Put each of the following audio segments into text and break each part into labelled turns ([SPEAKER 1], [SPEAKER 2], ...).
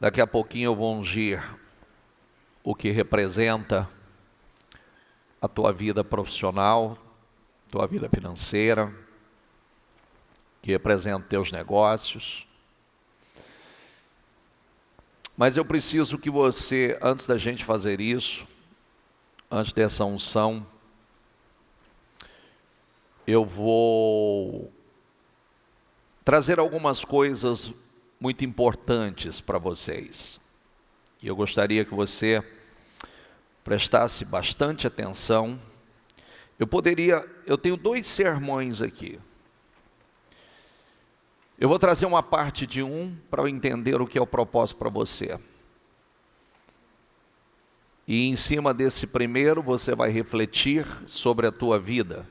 [SPEAKER 1] Daqui a pouquinho eu vou ungir o que representa a tua vida profissional, tua vida financeira, que representa teus negócios. Mas eu preciso que você, antes da gente fazer isso, antes dessa unção, eu vou trazer algumas coisas muito importantes para vocês. E eu gostaria que você prestasse bastante atenção. Eu tenho 2 sermões aqui. Eu vou trazer uma parte de um para eu entender o que é o propósito para você. E em cima desse primeiro você vai refletir sobre a tua vida.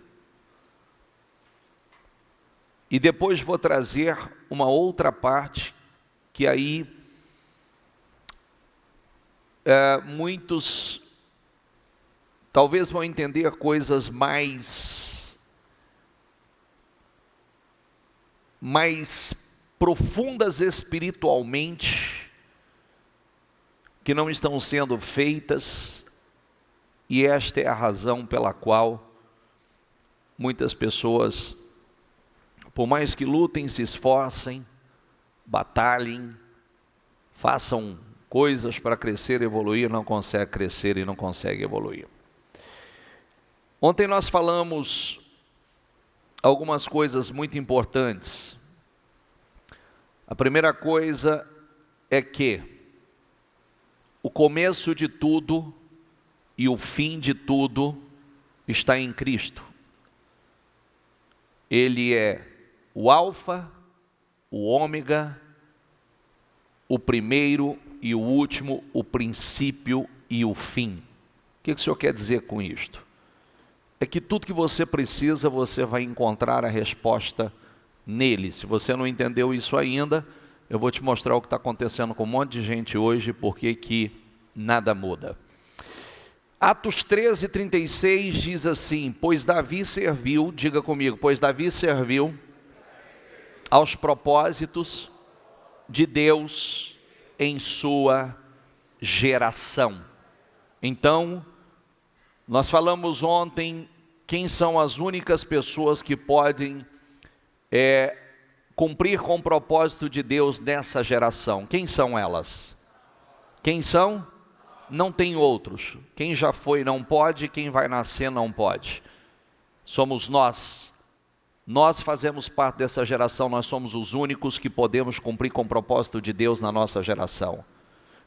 [SPEAKER 1] E depois vou trazer uma outra parte que aí muitos talvez vão entender coisas mais profundas espiritualmente, que não estão sendo feitas, e esta é a razão pela qual muitas pessoas, por mais que lutem, se esforcem, batalhem, façam coisas para crescer e evoluir, não conseguem crescer e não conseguem evoluir. Ontem nós falamos algumas coisas muito importantes. A primeira coisa é que o começo de tudo e o fim de tudo está em Cristo. Ele é o alfa, o ômega, o primeiro e o último, o princípio e o fim. O que o Senhor quer dizer com isto? É que tudo que você precisa, você vai encontrar a resposta nele. Se você não entendeu isso ainda, eu vou te mostrar o que está acontecendo com um monte de gente hoje, porque que nada muda. Atos 13:36 diz assim: pois Davi serviu, diga comigo, pois Davi serviu aos propósitos de Deus em sua geração. Então, nós falamos ontem quem são as únicas pessoas que podem cumprir com o propósito de Deus nessa geração. Quem são elas? Quem são? Não tem outros. Quem já foi não pode, quem vai nascer não pode. Somos nós. Nós fazemos parte dessa geração, nós somos os únicos que podemos cumprir com o propósito de Deus na nossa geração.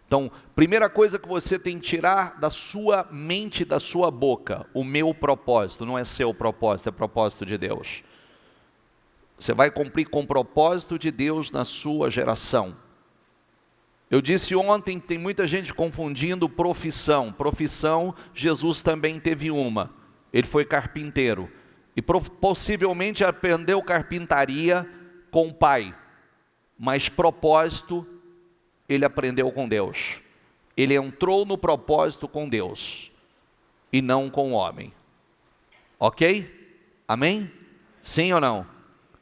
[SPEAKER 1] Então, primeira coisa que você tem que tirar da sua mente, da sua boca, o meu propósito, não é seu propósito, é propósito de Deus. Você vai cumprir com o propósito de Deus na sua geração. Eu disse ontem que tem muita gente confundindo profissão. Profissão, Jesus também teve uma. Ele foi carpinteiro. E possivelmente aprendeu carpintaria com o pai. Mas propósito, ele aprendeu com Deus. Ele entrou no propósito com Deus. E não com o homem. Ok? Amém? Sim ou não?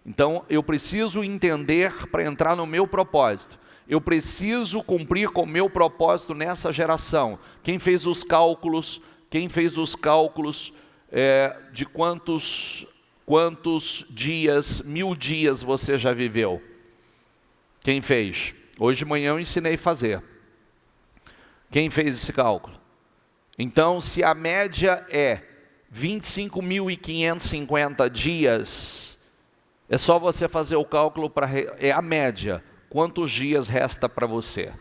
[SPEAKER 1] Então, eu preciso entender para entrar no meu propósito. Eu preciso cumprir com o meu propósito nessa geração. Quem fez os cálculos? De quantos dias, 1000 dias você já viveu? Quem fez? Hoje de manhã eu ensinei a fazer. Quem fez esse cálculo? Então, se a média é 25.550 dias, é só você fazer o cálculo é a média. Quantos dias resta para você?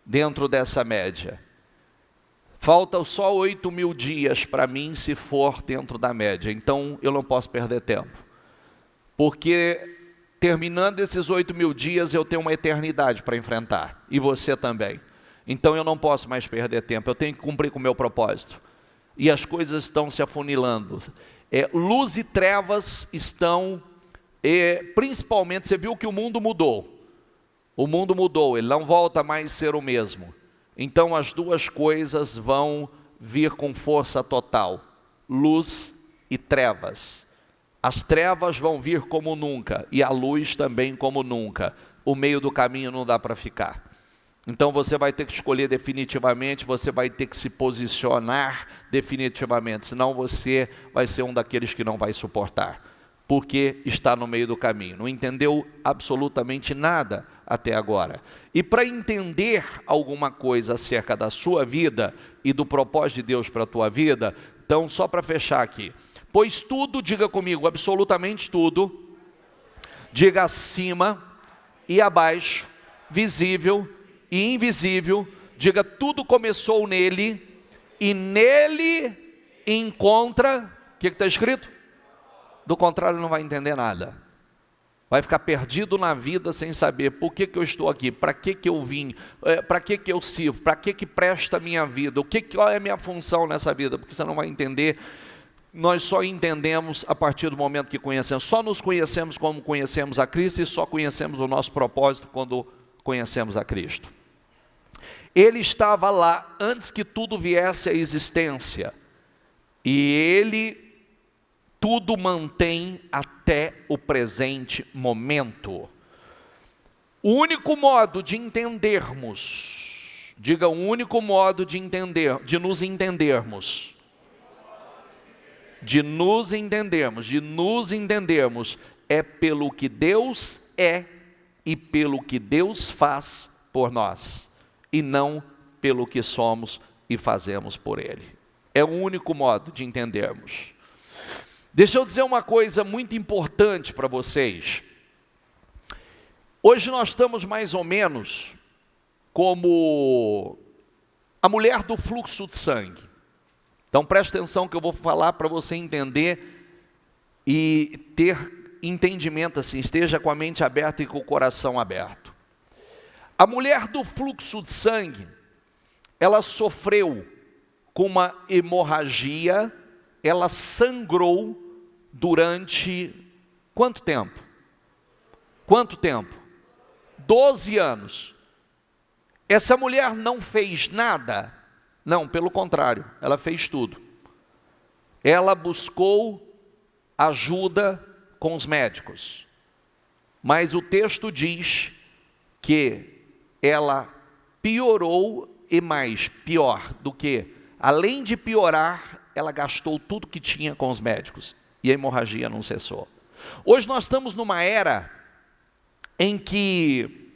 [SPEAKER 1] Dentro dessa média. Falta só 8.000 dias para mim se for dentro da média. Então eu não posso perder tempo. Porque terminando esses 8.000 dias eu tenho uma eternidade para enfrentar. E você também. Então eu não posso mais perder tempo. Eu tenho que cumprir com o meu propósito. E as coisas estão se afunilando. Luz e trevas estão... principalmente, você viu que o mundo mudou. O mundo mudou, ele não volta mais a ser o mesmo. Então as duas coisas vão vir com força total. Luz e trevas. As trevas vão vir como nunca. E a luz também como nunca. O meio do caminho não dá para ficar. Então você vai ter que escolher definitivamente, você vai ter que se posicionar definitivamente, senão você vai ser um daqueles que não vai suportar, porque está no meio do caminho, não entendeu absolutamente nada até agora. E para entender alguma coisa acerca da sua vida e do propósito de Deus para a tua vida, então só para fechar aqui, pois tudo, diga comigo, absolutamente tudo, diga acima e abaixo, visível e invisível, diga tudo começou nele e nele encontra, o que está escrito? Do contrário não vai entender nada, vai ficar perdido na vida sem saber por que eu estou aqui, para que eu vim, para que eu sirvo, para que presta a minha vida, qual é a minha função nessa vida, porque você não vai entender. Nós só entendemos a partir do momento que conhecemos, só nos conhecemos como conhecemos a Cristo e só conhecemos o nosso propósito quando conhecemos a Cristo. Ele estava lá antes que tudo viesse à existência e Ele tudo mantém até o presente momento. O único modo de entendermos, diga, o único modo de entender, de nos entendermos é pelo que Deus é e pelo que Deus faz por nós, e não pelo que somos e fazemos por Ele. É o único modo de entendermos. Deixa eu dizer uma coisa muito importante para vocês. Hoje nós estamos mais ou menos como a mulher do fluxo de sangue. Então preste atenção que eu vou falar para você entender e ter entendimento assim, esteja com a mente aberta e com o coração aberto. A mulher do fluxo de sangue, ela sofreu com uma hemorragia, ela sangrou durante quanto tempo? 12 anos. Essa mulher não fez nada? Não, pelo contrário, ela fez tudo. Ela buscou ajuda com os médicos. Mas o texto diz que ela piorou e mais, pior do que, além de piorar, ela gastou tudo que tinha com os médicos. E a hemorragia não cessou. Hoje nós estamos numa era em que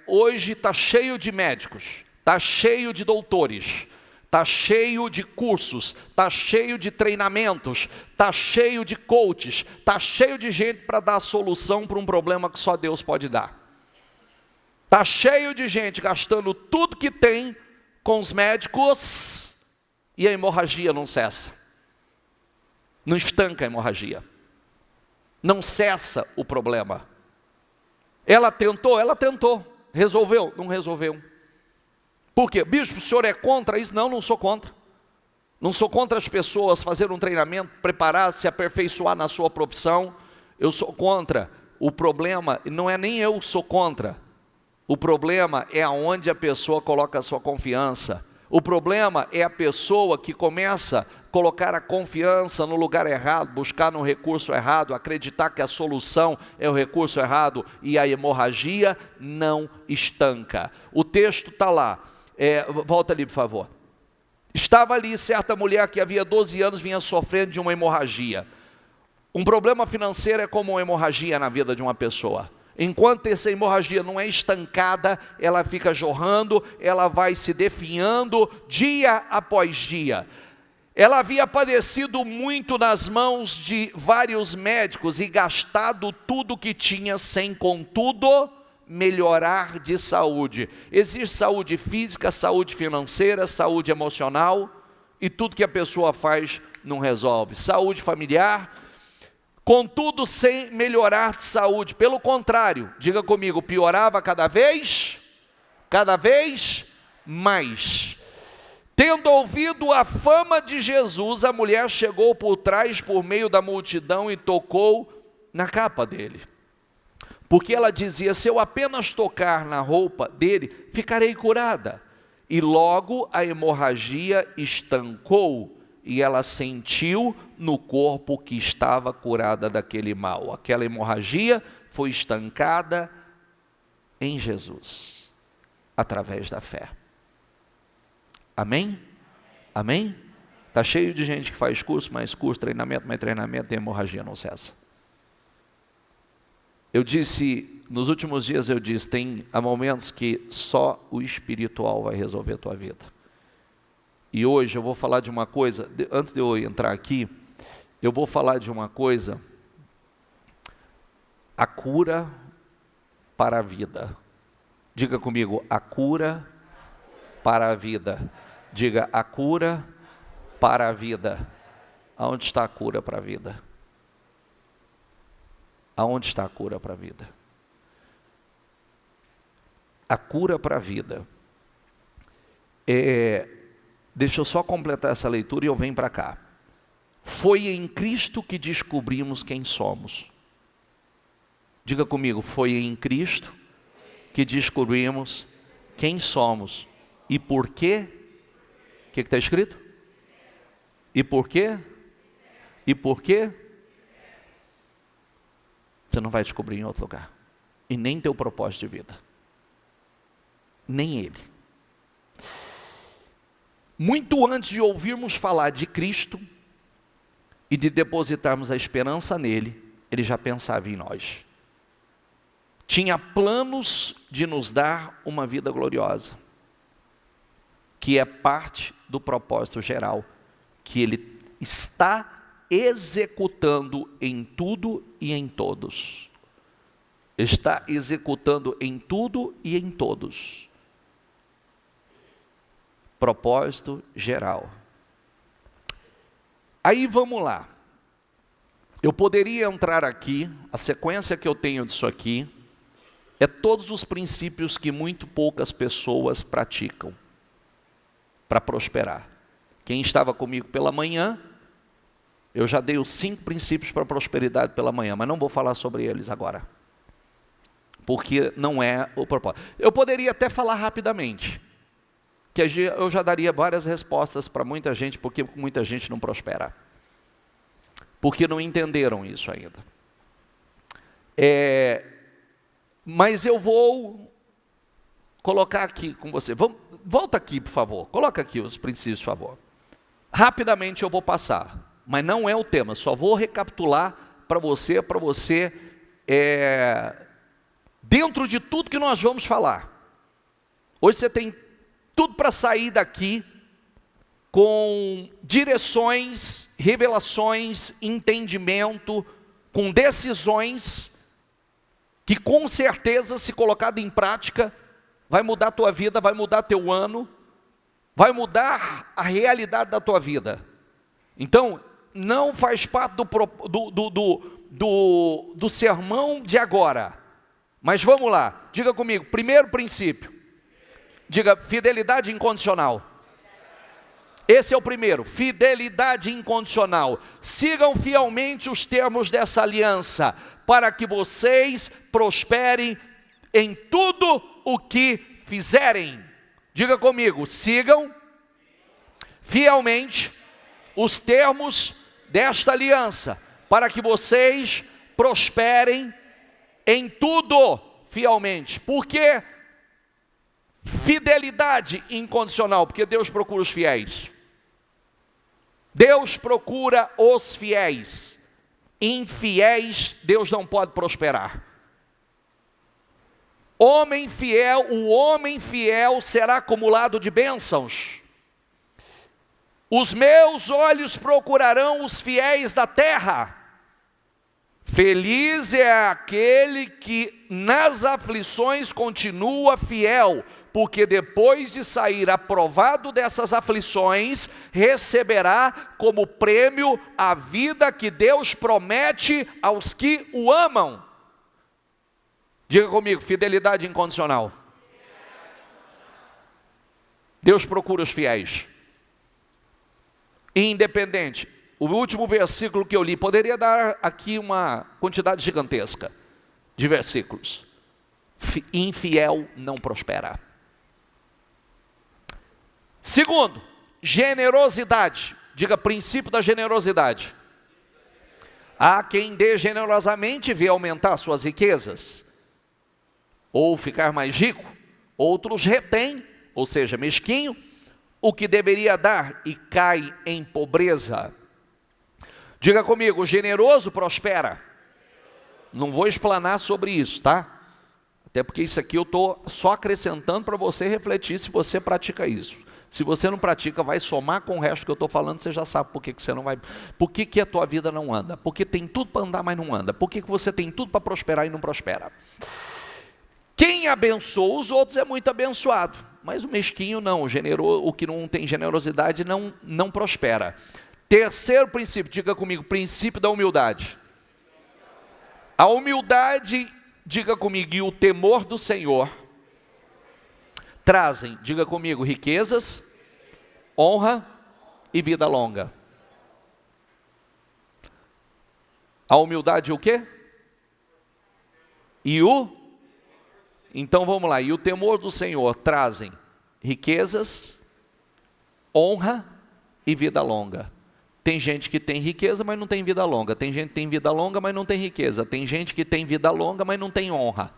[SPEAKER 1] hoje está cheio de médicos, está cheio de doutores, está cheio de cursos, está cheio de treinamentos, está cheio de coaches, está cheio de gente para dar a solução para um problema que só Deus pode dar. Está cheio de gente gastando tudo que tem com os médicos e a hemorragia não cessa. Não estanca a hemorragia. Não cessa o problema. Ela tentou. Resolveu? Não resolveu. Por quê? Bispo, o senhor é contra isso? Não, não sou contra. Não sou contra as pessoas fazerem um treinamento, preparar, se aperfeiçoar na sua profissão. Eu sou contra. O problema não é nem eu sou contra. O problema é aonde a pessoa coloca a sua confiança. O problema é a pessoa que começa a colocar a confiança no lugar errado, buscar no recurso errado, acreditar que a solução é o recurso errado e a hemorragia não estanca. O texto está lá, volta ali por favor. Estava ali certa mulher que havia 12 anos vinha sofrendo de uma hemorragia. Um problema financeiro é como uma hemorragia na vida de uma pessoa. Enquanto essa hemorragia não é estancada, ela fica jorrando, ela vai se definhando dia após dia. Ela havia padecido muito nas mãos de vários médicos e gastado tudo que tinha sem, contudo, melhorar de saúde. Existe saúde física, saúde financeira, saúde emocional e tudo que a pessoa faz não resolve. Saúde familiar, contudo, sem melhorar de saúde. Pelo contrário, diga comigo, piorava cada vez mais. Tendo ouvido a fama de Jesus, a mulher chegou por trás, por meio da multidão, e tocou na capa dele. Porque ela dizia, se eu apenas tocar na roupa dele, ficarei curada. E logo a hemorragia estancou, e ela sentiu no corpo que estava curada daquele mal. Aquela hemorragia foi estancada em Jesus. através da fé. Amém? Amém? Está cheio de gente que faz curso, mais treinamento, e hemorragia não cessa. Eu disse, nos últimos dias eu disse, há momentos que só o espiritual vai resolver a tua vida. E hoje eu vou falar de uma coisa, antes de eu entrar aqui, eu vou falar de uma coisa, a cura para a vida. Diga comigo, a cura para a vida. Diga, a cura para a vida. Aonde está a cura para a vida? Aonde está a cura para a vida? A cura para a vida. Deixa eu só completar essa leitura e eu venho para cá. Foi em Cristo que descobrimos quem somos. Diga comigo, foi em Cristo que descobrimos quem somos. E por quê? O que está escrito? E por quê? E por quê? Você não vai descobrir em outro lugar. E nem teu propósito de vida. Nem ele. Muito antes de ouvirmos falar de Cristo e de depositarmos a esperança nele, ele já pensava em nós. Tinha planos de nos dar uma vida gloriosa, que é parte do propósito geral, que ele está executando em tudo e em todos. Está executando em tudo e em todos. Propósito geral. Aí vamos lá. Eu poderia entrar aqui, a sequência que eu tenho disso aqui, é todos os princípios que muito poucas pessoas praticam para prosperar. Quem estava comigo pela manhã, eu já dei os 5 princípios para a prosperidade pela manhã, mas não vou falar sobre eles agora, porque não é o propósito. Eu poderia até falar rapidamente, que eu já daria várias respostas para muita gente, porque muita gente não prospera, porque não entenderam isso ainda. Mas eu vou colocar aqui com você. Volta aqui, por favor. Coloca aqui os princípios, por favor. Rapidamente eu vou passar, mas não é o tema. Só vou recapitular para você, dentro de tudo que nós vamos falar. Hoje você tem tudo para sair daqui com direções, revelações, entendimento, com decisões que com certeza, se colocado em prática, vai mudar a tua vida, vai mudar teu ano, vai mudar a realidade da tua vida. Então, não faz parte do sermão de agora. Mas vamos lá, diga comigo, primeiro princípio. Diga, fidelidade incondicional. Esse é o primeiro, fidelidade incondicional. Sigam fielmente os termos dessa aliança, para que vocês prosperem em tudo o que fizerem. Diga comigo, sigam fielmente os termos desta aliança, para que vocês prosperem em tudo fielmente. Por quê? Fidelidade incondicional, porque Deus procura os fiéis. Deus procura os fiéis. Infiéis, Deus não pode prosperar. O homem fiel será acumulado de bênçãos. Os meus olhos procurarão os fiéis da terra. Feliz é aquele que nas aflições continua fiel, porque depois de sair aprovado dessas aflições, receberá como prêmio a vida que Deus promete aos que o amam. Diga comigo, fidelidade incondicional. Deus procura os fiéis. Independente. O último versículo que eu li, poderia dar aqui uma quantidade gigantesca de versículos. Infiel não prospera. Segundo, generosidade. Diga, princípio da generosidade. Há quem dê generosamente e vê aumentar suas riquezas, ou ficar mais rico, Outros retêm, ou seja, mesquinho, o que deveria dar e cai em pobreza. Diga comigo, generoso prospera. Não vou explanar sobre isso, tá? Até porque isso aqui eu estou só acrescentando para você refletir se você pratica isso. Se você não pratica, vai somar com o resto que eu estou falando, você já sabe por que você não vai. Por que a tua vida não anda? Porque tem tudo para andar, mas não anda. Por que você tem tudo para prosperar e não prospera? Quem abençoa os outros é muito abençoado, mas o mesquinho não, o que não tem generosidade não prospera. Terceiro princípio, diga comigo, princípio da humildade. A humildade, diga comigo, e o temor do Senhor trazem, diga comigo, riquezas, honra e vida longa. A humildade o quê? Então vamos lá, e o temor do Senhor trazem riquezas, honra e vida longa. Tem gente que tem riqueza, mas não tem vida longa. Tem gente que tem vida longa, mas não tem riqueza. Tem gente que tem vida longa, mas não tem honra.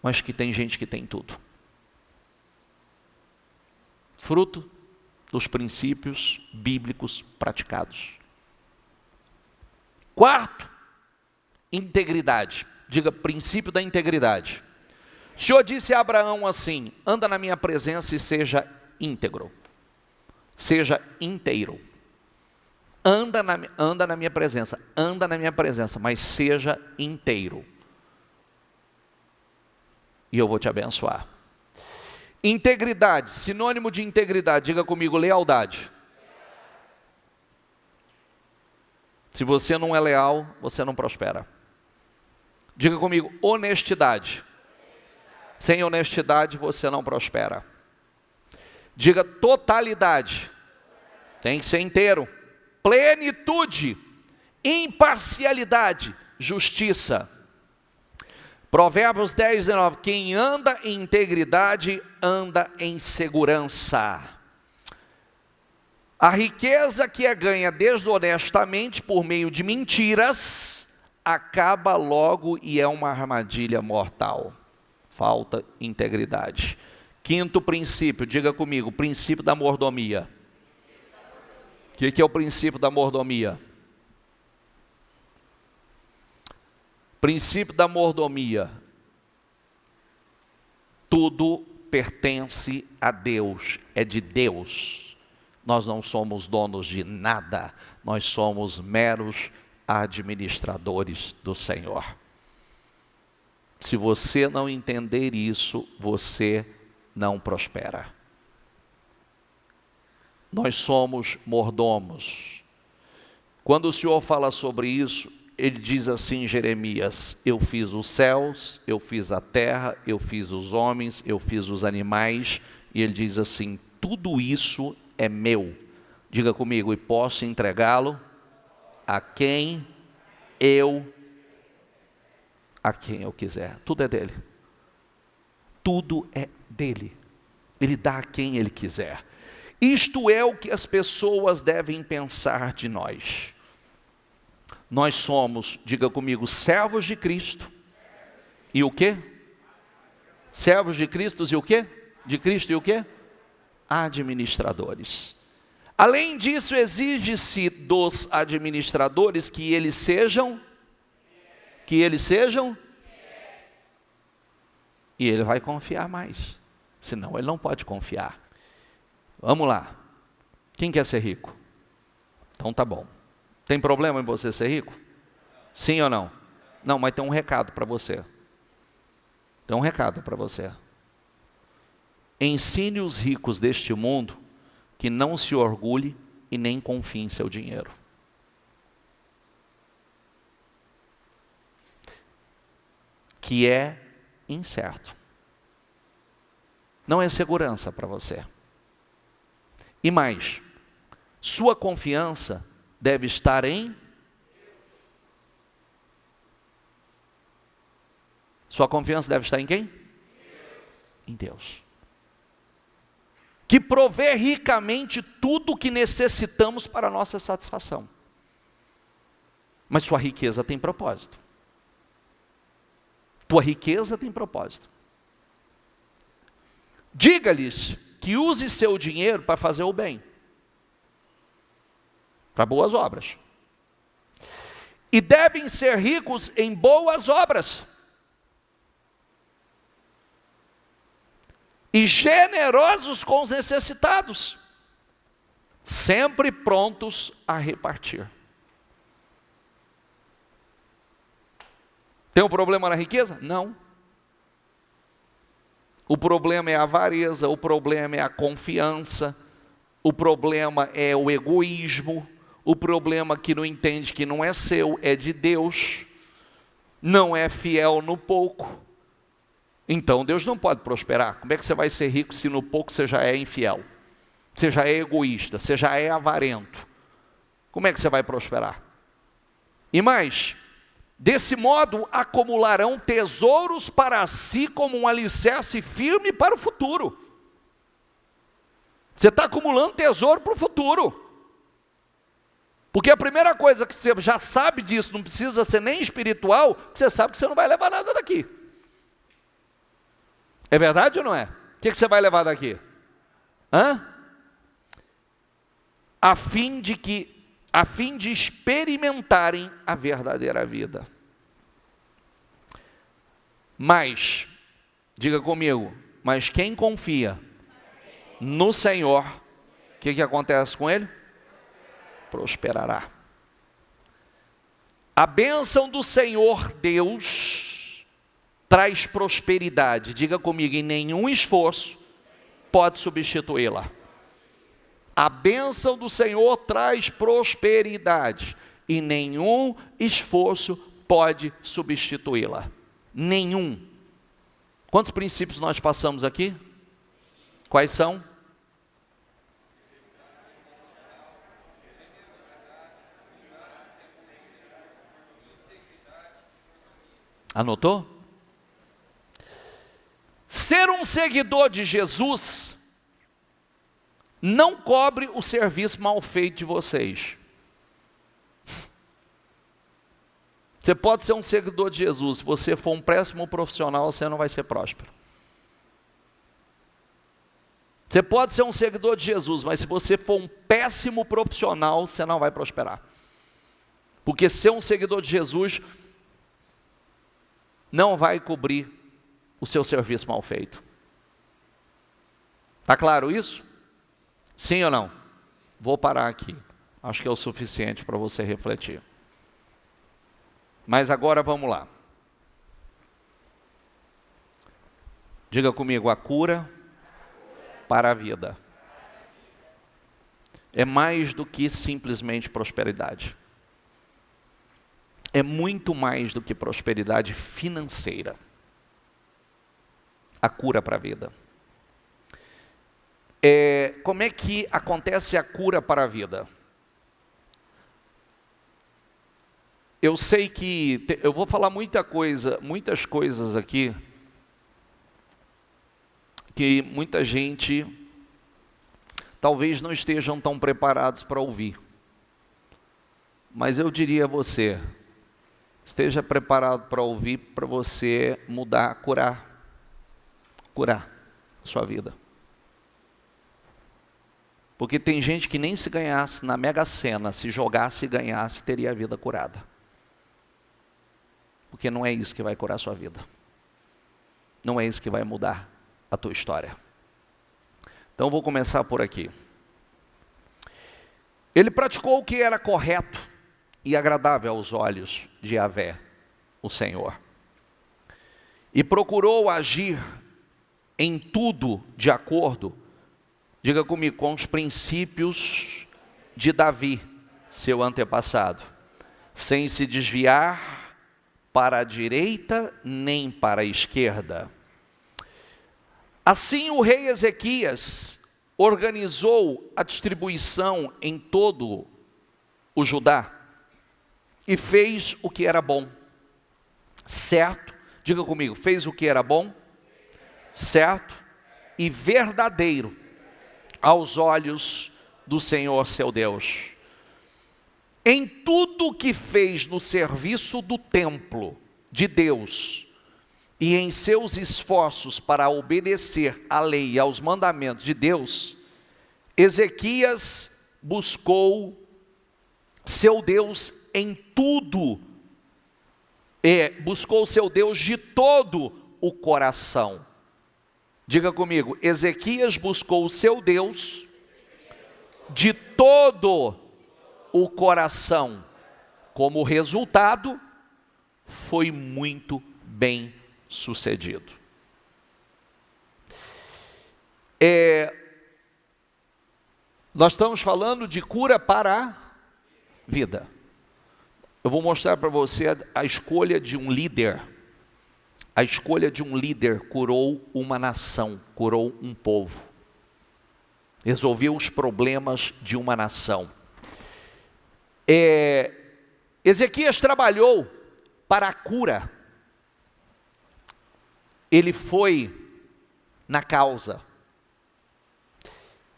[SPEAKER 1] Mas que tem gente que tem tudo. Fruto dos princípios bíblicos praticados. Quarto, integridade. Diga, princípio da integridade. O Senhor disse a Abraão assim: anda na minha presença e seja íntegro. Seja inteiro. Anda na minha presença, mas seja inteiro. E eu vou te abençoar. Integridade, sinônimo de integridade, diga comigo, lealdade. Se você não é leal, você não prospera. Diga comigo, honestidade. Sem honestidade você não prospera. Diga totalidade. Tem que ser inteiro. Plenitude, imparcialidade, justiça. Provérbios 10, 19. Quem anda em integridade, anda em segurança. A riqueza que é ganha desonestamente por meio de mentiras, acaba logo e é uma armadilha mortal. Falta integridade. Quinto princípio, diga comigo, princípio da mordomia. O que é o princípio da mordomia? Princípio da mordomia. Tudo pertence a Deus, é de Deus. Nós não somos donos de nada, nós somos meros administradores do Senhor. Se você não entender isso, você não prospera. Nós somos mordomos. Quando o Senhor fala sobre isso, Ele diz assim em Jeremias: eu fiz os céus, eu fiz a terra, eu fiz os homens, eu fiz os animais, e Ele diz assim, tudo isso é meu. Diga comigo, e posso entregá-lo a quem eu quiser. Tudo é dele. Tudo é dele. Ele dá a quem ele quiser. Isto é o que as pessoas devem pensar de nós. Nós somos, diga comigo, servos de Cristo. E o quê? Servos de Cristo e o quê? De Cristo e o quê? Administradores. Além disso, exige-se dos administradores que eles sejam, e ele vai confiar mais, senão ele não pode confiar. Vamos lá, quem quer ser rico? Então tá bom. Tem problema em você ser rico? Sim ou não? Não, mas tem um recado para você. Tem um recado para você. Ensine os ricos deste mundo que não se orgulhe e nem confie em seu dinheiro. Que é incerto. Não é segurança para você. E mais, sua confiança deve estar em... Sua confiança deve estar em quem? Em Deus. Que provê ricamente tudo o que necessitamos para a nossa satisfação. Mas sua riqueza tem propósito. Tua riqueza tem propósito. Diga-lhes que use seu dinheiro para fazer o bem, para boas obras. E devem ser ricos em boas obras. E generosos com os necessitados, sempre prontos a repartir. Tem um problema na riqueza? Não. O problema é a avareza, o problema é a confiança, o problema é o egoísmo, o problema que não entende que não é seu, é de Deus, não é fiel no pouco. Então Deus não pode prosperar. Como é que você vai ser rico se no pouco você já é infiel? Você já é egoísta, você já é avarento. Como é que você vai prosperar? E mais, desse modo acumularão tesouros para si como um alicerce firme para o futuro. Você está acumulando tesouro para o futuro. Porque a primeira coisa que você já sabe disso, não precisa ser nem espiritual, você sabe que você não vai levar nada daqui. É verdade ou não é? O que você vai levar daqui? A fim de experimentarem a verdadeira vida. Mas, diga comigo, mas quem confia no Senhor, o que acontece com ele? Prosperará. A bênção do Senhor Deus traz prosperidade. Diga comigo, e nenhum esforço pode substituí-la. A bênção do Senhor traz prosperidade, e nenhum esforço pode substituí-la. Nenhum. Quantos princípios nós passamos aqui? Quais são? Anotou? Ser um seguidor de Jesus não cobre o serviço mal feito de vocês. Você pode ser um seguidor de Jesus, se você for um péssimo profissional, você não vai ser próspero. Você pode ser um seguidor de Jesus, mas se você for um péssimo profissional, você não vai prosperar. Porque ser um seguidor de Jesus não vai cobrir o seu serviço mal feito. Está claro isso? Sim ou não? Vou parar aqui. Acho que é o suficiente para você refletir. Mas agora vamos lá. Diga comigo, a cura para a vida é mais do que simplesmente prosperidade. É muito mais do que prosperidade financeira. A cura para a vida. Como é que acontece a cura para a vida? Eu sei que eu vou falar muitas coisas aqui que muita gente talvez não estejam tão preparados para ouvir. Mas eu diria a você, esteja preparado para ouvir, para você mudar, curar a sua vida. Porque tem gente que nem se ganhasse na Mega Sena, se jogasse e ganhasse, teria a vida curada. Porque não é isso que vai curar a sua vida. Não é isso que vai mudar a tua história. Então vou começar por aqui. Ele praticou o que era correto e agradável aos olhos de Yahvé, o Senhor. E procurou agir em tudo de acordo, diga comigo, com os princípios de Davi, seu antepassado, sem se desviar para a direita nem para a esquerda. Assim o rei Ezequias organizou a distribuição em todo o Judá e fez o que era bom, certo? Diga comigo, fez o que era bom, certo e verdadeiro aos olhos do Senhor seu Deus. Em tudo o que fez no serviço do templo de Deus e em seus esforços para obedecer à lei e aos mandamentos de Deus, Ezequias buscou seu Deus em tudo, buscou seu Deus de todo o coração. Diga comigo, Ezequias buscou o seu Deus de todo o coração. Como resultado, foi muito bem sucedido. Nós estamos falando de cura para a vida. Eu vou mostrar para você a escolha de um líder. A escolha de um líder curou uma nação, curou um povo. Resolveu os problemas de uma nação. Ezequias trabalhou para a cura. Ele foi na causa.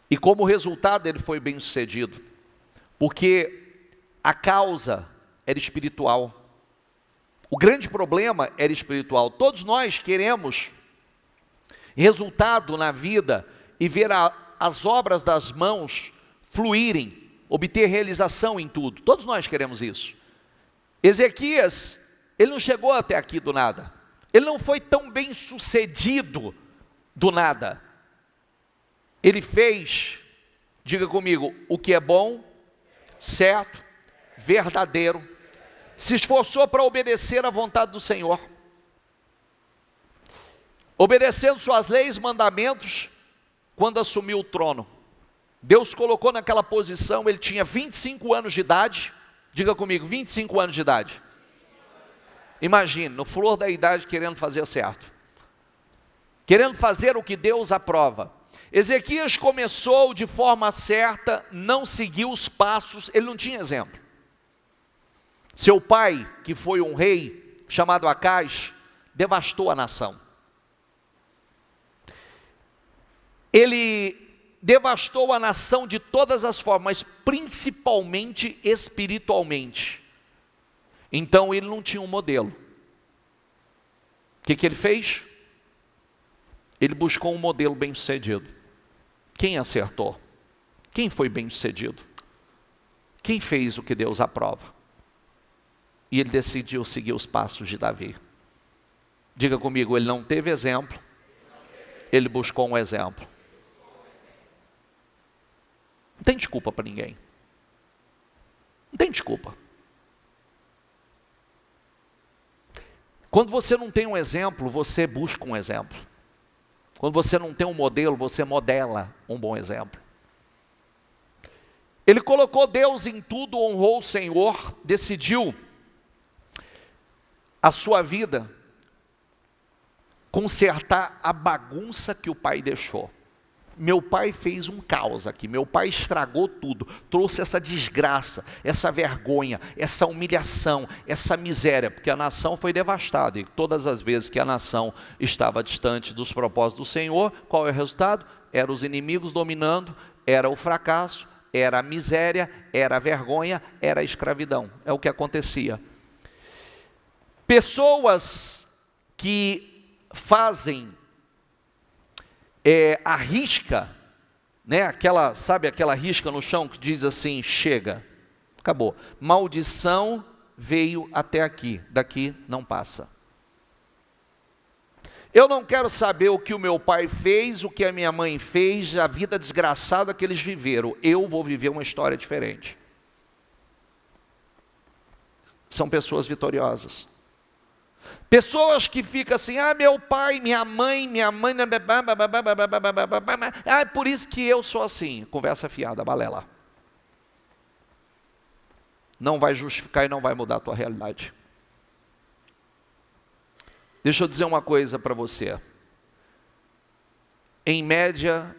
[SPEAKER 1] E como resultado ele foi bem sucedido. Porque a causa era espiritual. O grande problema era espiritual. Todos nós queremos resultado na vida e ver as obras das mãos fluírem, obter realização em tudo. Todos nós queremos isso. Ezequias, ele não chegou até aqui do nada. Ele não foi tão bem sucedido do nada. Ele fez, diga comigo, o que é bom, certo, verdadeiro. Se esforçou para obedecer à vontade do Senhor. Obedecendo suas leis, mandamentos, quando assumiu o trono. Deus colocou naquela posição, ele tinha 25 anos de idade. Diga comigo, 25 anos de idade. Imagine, no flor da idade querendo fazer certo. Querendo fazer o que Deus aprova. Ezequias começou de forma certa, não seguiu os passos, ele não tinha exemplo. Seu pai, que foi um rei, chamado Acaz, devastou a nação. Ele devastou a nação de todas as formas, principalmente espiritualmente. Então ele não tinha um modelo. O que ele fez? Ele buscou um modelo bem sucedido. Quem acertou? Quem foi bem sucedido? Quem fez o que Deus aprova? E ele decidiu seguir os passos de Davi. Diga comigo, ele não teve exemplo, ele buscou um exemplo. Não tem desculpa para ninguém. Não tem desculpa. Quando você não tem um exemplo, você busca um exemplo. Quando você não tem um modelo, você modela um bom exemplo. Ele colocou Deus em tudo, honrou o Senhor, decidiu a sua vida consertar a bagunça que o pai deixou. Meu pai fez um caos aqui, meu pai estragou tudo, trouxe essa desgraça, essa vergonha, essa humilhação, essa miséria, porque a nação foi devastada, e todas as vezes que a nação estava distante dos propósitos do Senhor, qual é o resultado? Eram os inimigos dominando, era o fracasso, era a miséria, era a vergonha, era a escravidão, é o que acontecia. Pessoas que fazem a risca, né? Sabe aquela risca no chão que diz assim, chega, acabou. Maldição veio até aqui, daqui não passa. Eu não quero saber o que o meu pai fez, o que a minha mãe fez, a vida desgraçada que eles viveram. Eu vou viver uma história diferente. São pessoas vitoriosas. Pessoas que ficam assim, meu pai, minha mãe, por isso que eu sou assim. Conversa fiada, balela. Não vai justificar e não vai mudar a tua realidade. Deixa eu dizer uma coisa para você. Em média,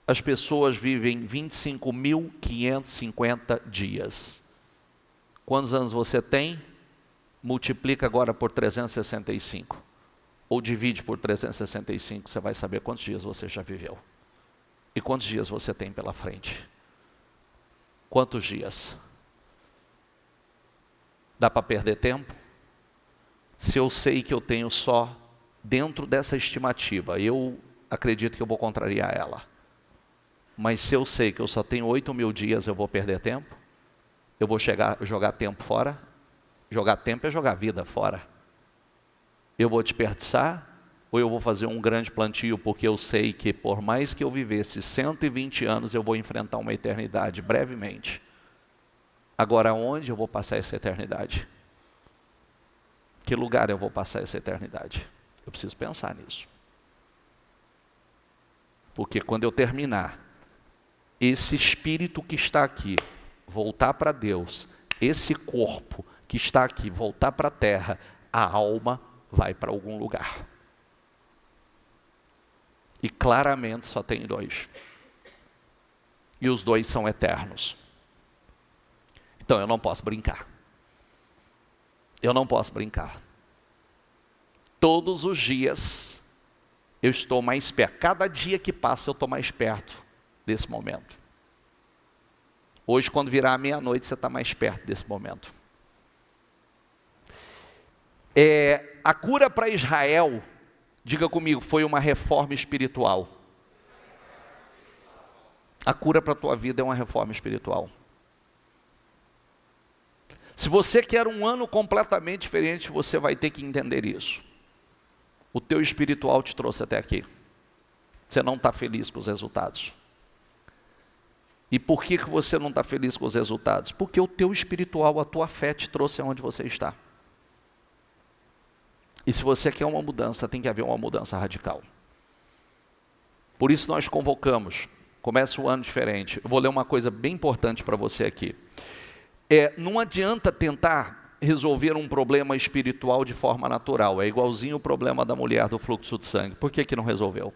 [SPEAKER 1] as pessoas vivem 25.550 dias. Quantos anos você tem? Multiplica agora por 365. Ou divide por 365, você vai saber quantos dias você já viveu. E quantos dias você tem pela frente. Quantos dias? Dá para perder tempo? Se eu sei que eu tenho só dentro dessa estimativa, eu acredito que eu vou contrariar ela. Mas se eu sei que eu só tenho 8.000 dias, eu vou perder tempo? Eu vou jogar tempo fora? Jogar tempo é jogar vida fora. Eu vou desperdiçar? Ou eu vou fazer um grande plantio, porque eu sei que por mais que eu vivesse 120 anos, eu vou enfrentar uma eternidade brevemente. Agora, onde eu vou passar essa eternidade? Que lugar eu vou passar essa eternidade? Eu preciso pensar nisso. Porque quando eu terminar, esse espírito que está aqui, voltar para Deus, esse corpo que está aqui, voltar para a terra, a alma vai para algum lugar. E claramente só tem dois. E os dois são eternos. Então eu não posso brincar. Eu não posso brincar. Todos os dias eu estou mais perto. Cada dia que passa eu estou mais perto desse momento. Hoje, quando virar a meia-noite, você está mais perto desse momento. A cura para Israel, diga comigo, foi uma reforma espiritual. A cura para a tua vida é uma reforma espiritual. Se você quer um ano completamente diferente, você vai ter que entender isso. O teu espiritual te trouxe até aqui. Você não está feliz com os resultados. E por que você não está feliz com os resultados? Porque o teu espiritual, a tua fé te trouxe aonde você está. E se você quer uma mudança, tem que haver uma mudança radical. Por isso nós convocamos, começa o ano diferente. Eu vou ler uma coisa bem importante para você aqui. Não adianta tentar resolver um problema espiritual de forma natural. É igualzinho o problema da mulher do fluxo de sangue. Por que não resolveu?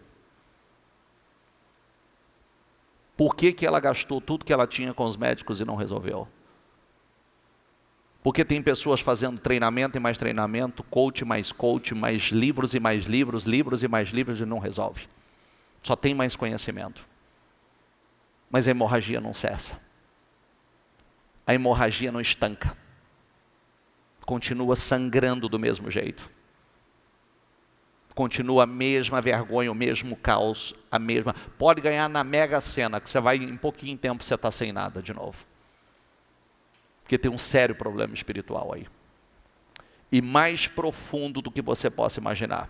[SPEAKER 1] Por que ela gastou tudo que ela tinha com os médicos e não resolveu? Porque tem pessoas fazendo treinamento e mais treinamento, coach, mais livros e mais livros, livros e mais livros e não resolve. Só tem mais conhecimento. Mas a hemorragia não cessa. A hemorragia não estanca. Continua sangrando do mesmo jeito. Continua a mesma vergonha, o mesmo caos, a mesma. Pode ganhar na Mega Sena, que você vai em pouquinho tempo você está sem nada de novo. Porque tem um sério problema espiritual aí. E mais profundo do que você possa imaginar.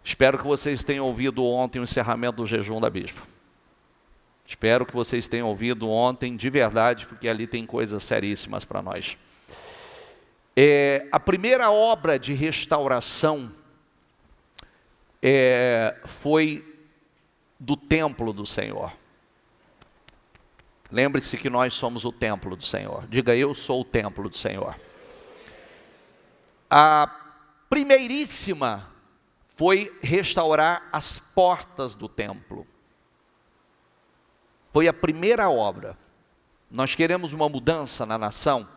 [SPEAKER 1] Espero que vocês tenham ouvido ontem o encerramento do jejum da bispa. Espero que vocês tenham ouvido ontem de verdade, porque ali tem coisas seríssimas para nós. A primeira obra de restauração foi do templo do Senhor. Lembre-se que nós somos o templo do Senhor. Diga, eu sou o templo do Senhor. A primeiríssima foi restaurar as portas do templo. Foi a primeira obra. Nós queremos uma mudança na nação.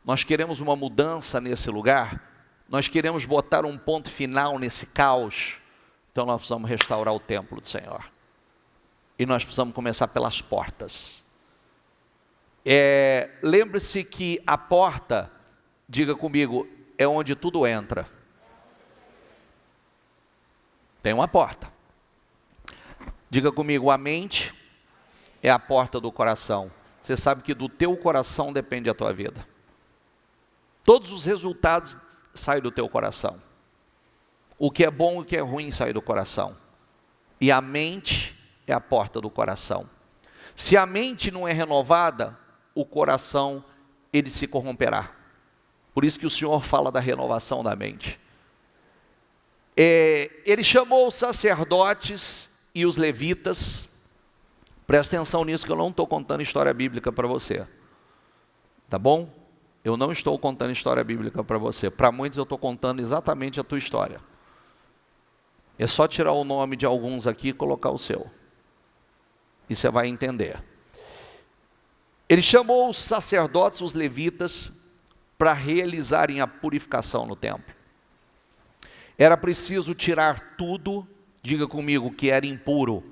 [SPEAKER 1] Nós queremos uma mudança nesse lugar. Nós queremos botar um ponto final nesse caos. Então nós precisamos restaurar o templo do Senhor. E nós precisamos começar pelas portas. Lembre-se que a porta, diga comigo, é onde tudo entra. Tem uma porta. Diga comigo, a mente é a porta do coração. Você sabe que do teu coração depende a tua vida. Todos os resultados saem do teu coração. O que é bom e o que é ruim sai do coração. E a mente é a porta do coração. Se a mente não é renovada, o coração, ele se corromperá. Por isso que o Senhor fala da renovação da mente. Ele chamou os sacerdotes e os levitas. Presta atenção nisso que eu não estou contando história bíblica para você. Tá bom? Eu não estou contando história bíblica para você. Para muitos eu estou contando exatamente a tua história. É só tirar o nome de alguns aqui e colocar o seu. E você vai entender. Ele chamou os sacerdotes, os levitas, para realizarem a purificação no templo. Era preciso tirar tudo, diga comigo, que era impuro.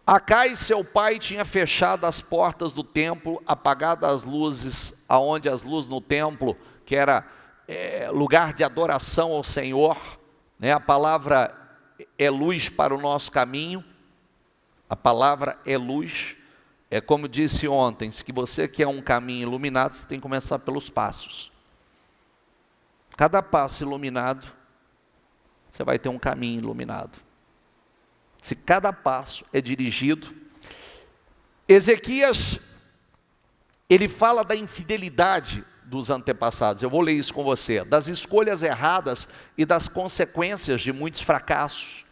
[SPEAKER 1] Acai, seu pai, tinha fechado as portas do templo, apagado as luzes, aonde as luzes no templo, que era lugar de adoração ao Senhor, né? A palavra é luz para o nosso caminho, a palavra é luz. É como disse ontem, se você quer um caminho iluminado, você tem que começar pelos passos. Cada passo iluminado, você vai ter um caminho iluminado. Se cada passo é dirigido. Ezequias, ele fala da infidelidade dos antepassados. Eu vou ler isso com você. Das escolhas erradas e das consequências de muitos fracassos,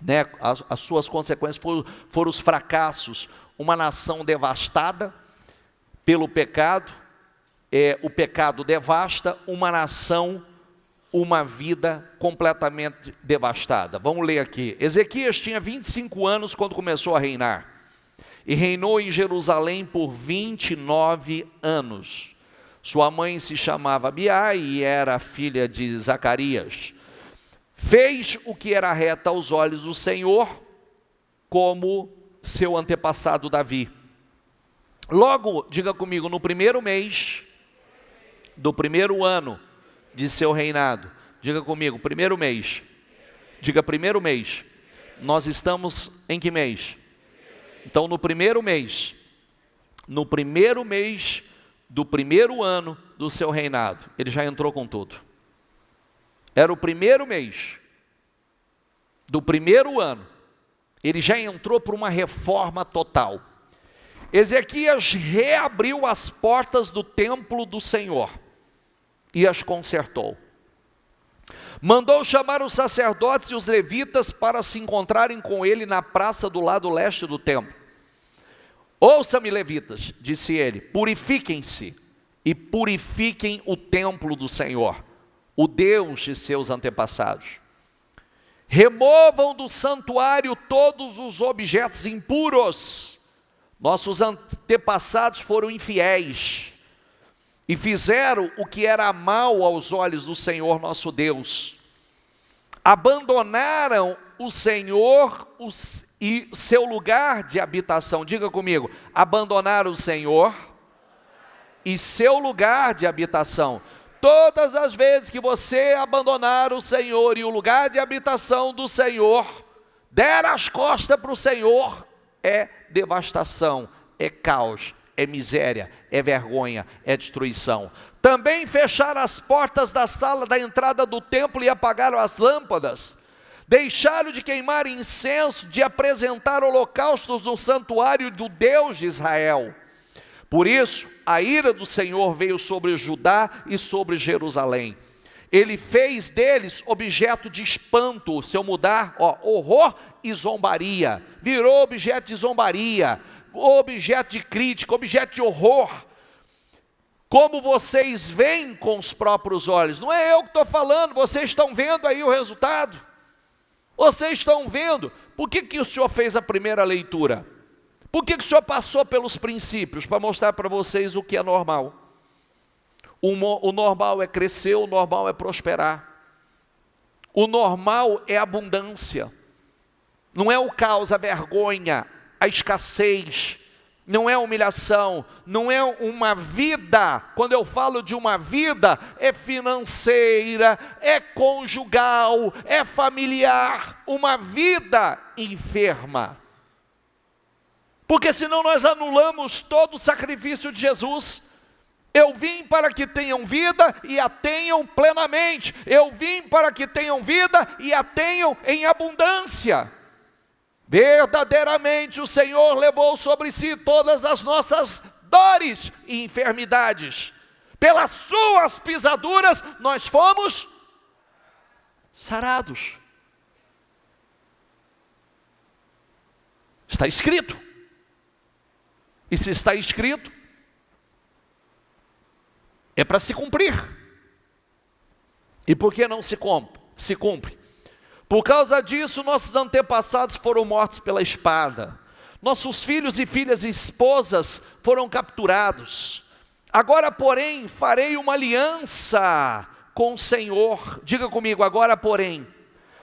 [SPEAKER 1] né? As suas consequências foram os fracassos. Uma nação devastada pelo pecado. O pecado devasta uma nação, uma vida completamente devastada. Vamos ler aqui. Ezequias tinha 25 anos quando começou a reinar. E reinou em Jerusalém por 29 anos. Sua mãe se chamava Abiá e era filha de Zacarias. Fez o que era reto aos olhos do Senhor, como seu antepassado Davi. Logo, diga comigo, no primeiro mês do primeiro ano de seu reinado. Diga comigo, primeiro mês. Diga primeiro mês. Nós estamos em que mês? Então, no primeiro mês do primeiro ano do seu reinado, ele já entrou com tudo. Era o primeiro mês do primeiro ano, ele já entrou por uma reforma total. Ezequias reabriu as portas do templo do Senhor e as consertou. Mandou chamar os sacerdotes e os levitas para se encontrarem com ele na praça do lado leste do templo. Ouça-me, levitas, disse ele, purifiquem-se e purifiquem o templo do Senhor, o Deus de seus antepassados. Removam do santuário todos os objetos impuros. Nossos antepassados foram infiéis e fizeram o que era mal aos olhos do Senhor nosso Deus. Abandonaram o Senhor e seu lugar de habitação. Diga comigo, abandonaram o Senhor e seu lugar de habitação. Todas as vezes que você abandonar o Senhor e o lugar de habitação do Senhor, der as costas para o Senhor, é devastação, é caos, é miséria, é vergonha, é destruição. Também fecharam as portas da sala da entrada do templo e apagaram as lâmpadas. Deixaram de queimar incenso, de apresentar holocaustos no santuário do Deus de Israel. Por isso, a ira do Senhor veio sobre Judá e sobre Jerusalém. Ele fez deles objeto de espanto. Se eu mudar, horror e zombaria. Virou objeto de zombaria, objeto de crítica, objeto de horror. Como vocês veem com os próprios olhos. Não é eu que estou falando, vocês estão vendo aí o resultado. Vocês estão vendo. Por que o Senhor fez a primeira leitura? Por que o Senhor passou pelos princípios? Para mostrar para vocês o que é normal. O normal é crescer, o normal é prosperar. O normal é abundância. Não é o caos, a vergonha, a escassez. Não é humilhação, não é uma vida. Quando eu falo de uma vida, é financeira, é conjugal, é familiar. Uma vida enferma. Porque senão nós anulamos todo o sacrifício de Jesus. Eu vim para que tenham vida e a tenham plenamente. Eu vim para que tenham vida e a tenham em abundância. Verdadeiramente o Senhor levou sobre si todas as nossas dores e enfermidades. Pelas suas pisaduras nós fomos sarados. Está escrito. E se está escrito, é para se cumprir. E por que não se cumpre? Por causa disso, nossos antepassados foram mortos pela espada. Nossos filhos e filhas e esposas foram capturados. Agora, porém, farei uma aliança com o Senhor. Diga comigo, agora, porém,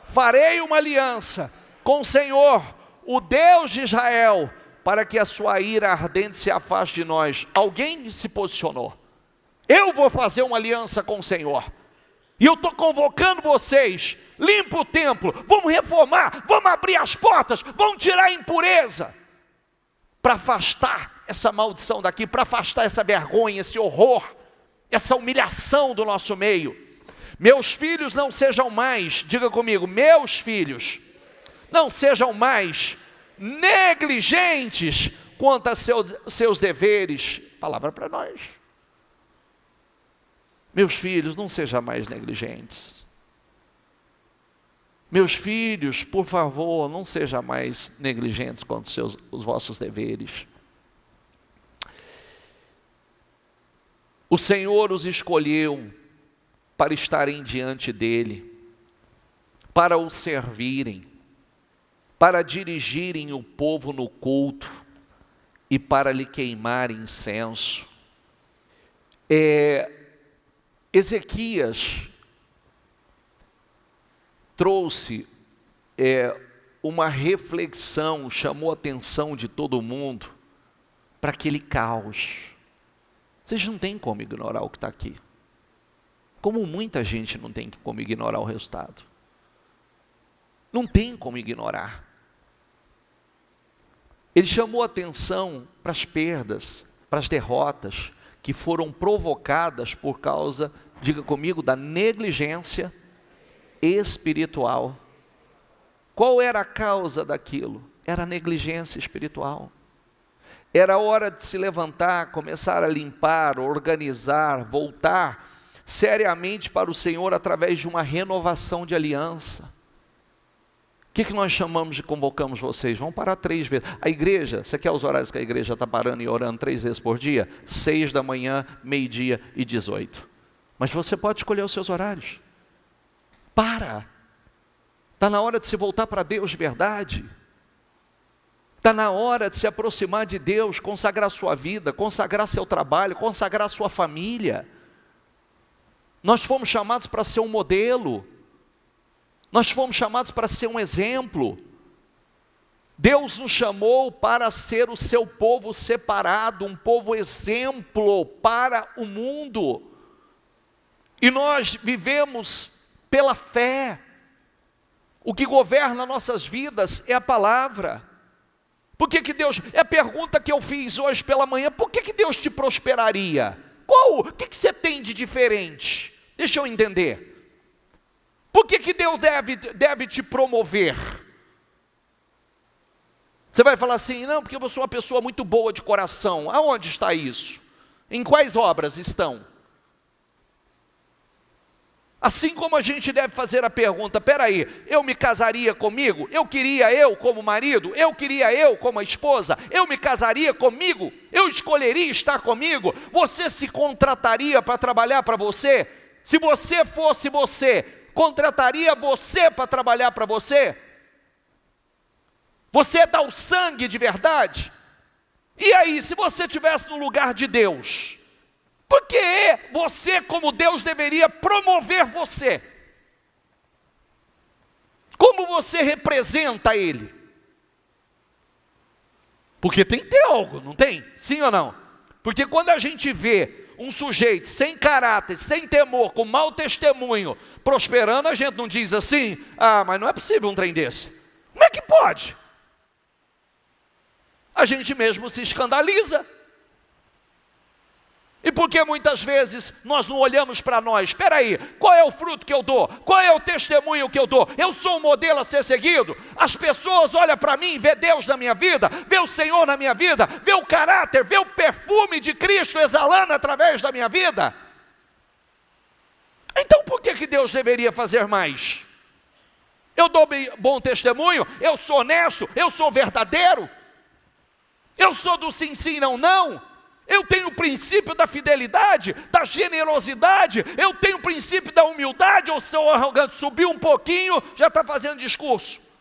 [SPEAKER 1] farei uma aliança com o Senhor, o Deus de Israel, para que a sua ira ardente se afaste de nós. Alguém se posicionou. eu vou fazer uma aliança com o Senhor. E eu estou convocando vocês, limpa o templo, vamos reformar, vamos abrir as portas, vamos tirar a impureza, para afastar essa maldição daqui, para afastar essa vergonha, esse horror, essa humilhação do nosso meio. Meus filhos não sejam mais, diga comigo, meus filhos, não sejam mais negligentes quanto a seus deveres. Palavra para nós. Meus filhos, não sejam mais negligentes. Meus filhos, por favor, não sejam mais negligentes quanto os vossos deveres. O Senhor os escolheu para estarem diante dEle, para o servirem, para dirigirem o povo no culto e para lhe queimar incenso. Ezequias trouxe uma reflexão, chamou a atenção de todo mundo para aquele caos. Vocês não têm como ignorar o que está aqui. Como muita gente não tem como ignorar o resultado. Não tem como ignorar. Ele chamou a atenção para as perdas, para as derrotas, que foram provocadas por causa, diga comigo, da negligência espiritual. Qual era a causa daquilo? Era a negligência espiritual. Era hora de se levantar, começar a limpar, organizar, voltar seriamente para o Senhor através de uma renovação de aliança. O que nós chamamos de convocamos vocês? Vamos parar 3 vezes. A igreja, você quer os horários que a igreja está parando e orando 3 vezes por dia? 6 da manhã, meio-dia e 18. Mas você pode escolher os seus horários. Para. Está na hora de se voltar para Deus de verdade. Está na hora de se aproximar de Deus, consagrar sua vida, consagrar seu trabalho, consagrar sua família. Nós fomos chamados para ser um modelo. Nós fomos chamados para ser um exemplo. Deus nos chamou para ser o seu povo separado, um povo exemplo para o mundo. E nós vivemos pela fé. O que governa nossas vidas é a palavra. Por que Deus, é a pergunta que eu fiz hoje pela manhã, por que Deus te prosperaria? O que você tem de diferente? Deixa eu entender. Por que Deus deve te promover? Você vai falar assim, não, porque eu sou uma pessoa muito boa de coração. Aonde está isso? Em quais obras estão? Assim como a gente deve fazer a pergunta, peraí, eu me casaria comigo? Eu queria eu como marido? Eu queria eu como esposa? Eu me casaria comigo? Eu escolheria estar comigo? Você se contrataria para trabalhar para você? Se você fosse você, contrataria você para trabalhar para você? Você dá o sangue de verdade? E aí, se você estivesse no lugar de Deus, por que você, como Deus, deveria promover você? Como você representa Ele? Porque tem que ter algo, não tem? Sim ou não? Porque quando a gente vê um sujeito sem caráter, sem temor, com mau testemunho, prosperando, a gente não diz assim, mas não é possível um trem desse. Como é que pode? A gente mesmo se escandaliza. E porque muitas vezes nós não olhamos para nós, espera aí, qual é o fruto que eu dou? Qual é o testemunho que eu dou? Eu sou um modelo a ser seguido? As pessoas olham para mim, vê Deus na minha vida, vê o Senhor na minha vida, vê o caráter, vê o perfume de Cristo exalando através da minha vida? Então por que Deus deveria fazer mais? Eu dou bom testemunho, eu sou honesto, eu sou verdadeiro, eu sou do sim, sim, não, não. Eu tenho o princípio da fidelidade, da generosidade, eu tenho o princípio da humildade, ou sou arrogante, subiu um pouquinho, já está fazendo discurso.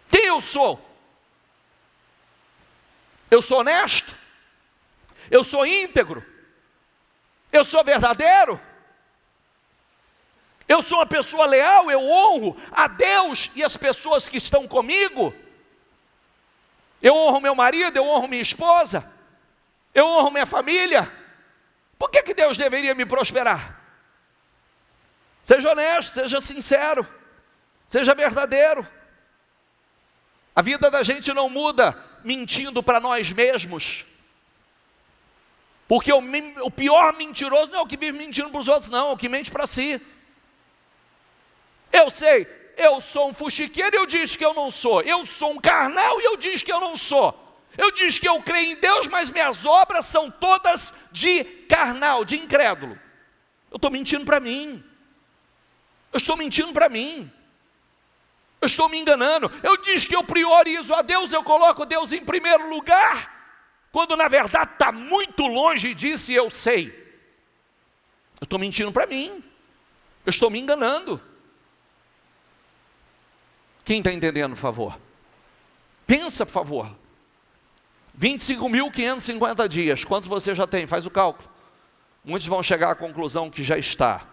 [SPEAKER 1] Quem eu sou? Eu sou honesto? Eu sou íntegro? Eu sou verdadeiro? Eu sou uma pessoa leal, eu honro a Deus e as pessoas que estão comigo? Eu honro meu marido, eu honro minha esposa. eu honro minha família, por que Deus deveria me prosperar? Seja honesto, seja sincero, seja verdadeiro. A vida da gente não muda mentindo para nós mesmos. Porque o pior mentiroso não é o que vive mentindo para os outros, não, é o que mente para si. Eu sei, eu sou um fuxiqueiro e eu digo que eu não sou. Eu sou um carnal e eu digo que eu não sou. Eu digo que eu creio em Deus, mas minhas obras são todas de carnal, de incrédulo. Eu estou mentindo para mim. Eu estou mentindo para mim. Eu estou me enganando. Eu digo que eu priorizo a Deus, eu coloco Deus em primeiro lugar, quando na verdade está muito longe disso e eu sei. Eu estou mentindo para mim. Eu estou me enganando. Quem está entendendo, por favor? Pensa, por favor. 25.550 dias. Quantos você já tem? Faz o cálculo. Muitos vão chegar à conclusão que já está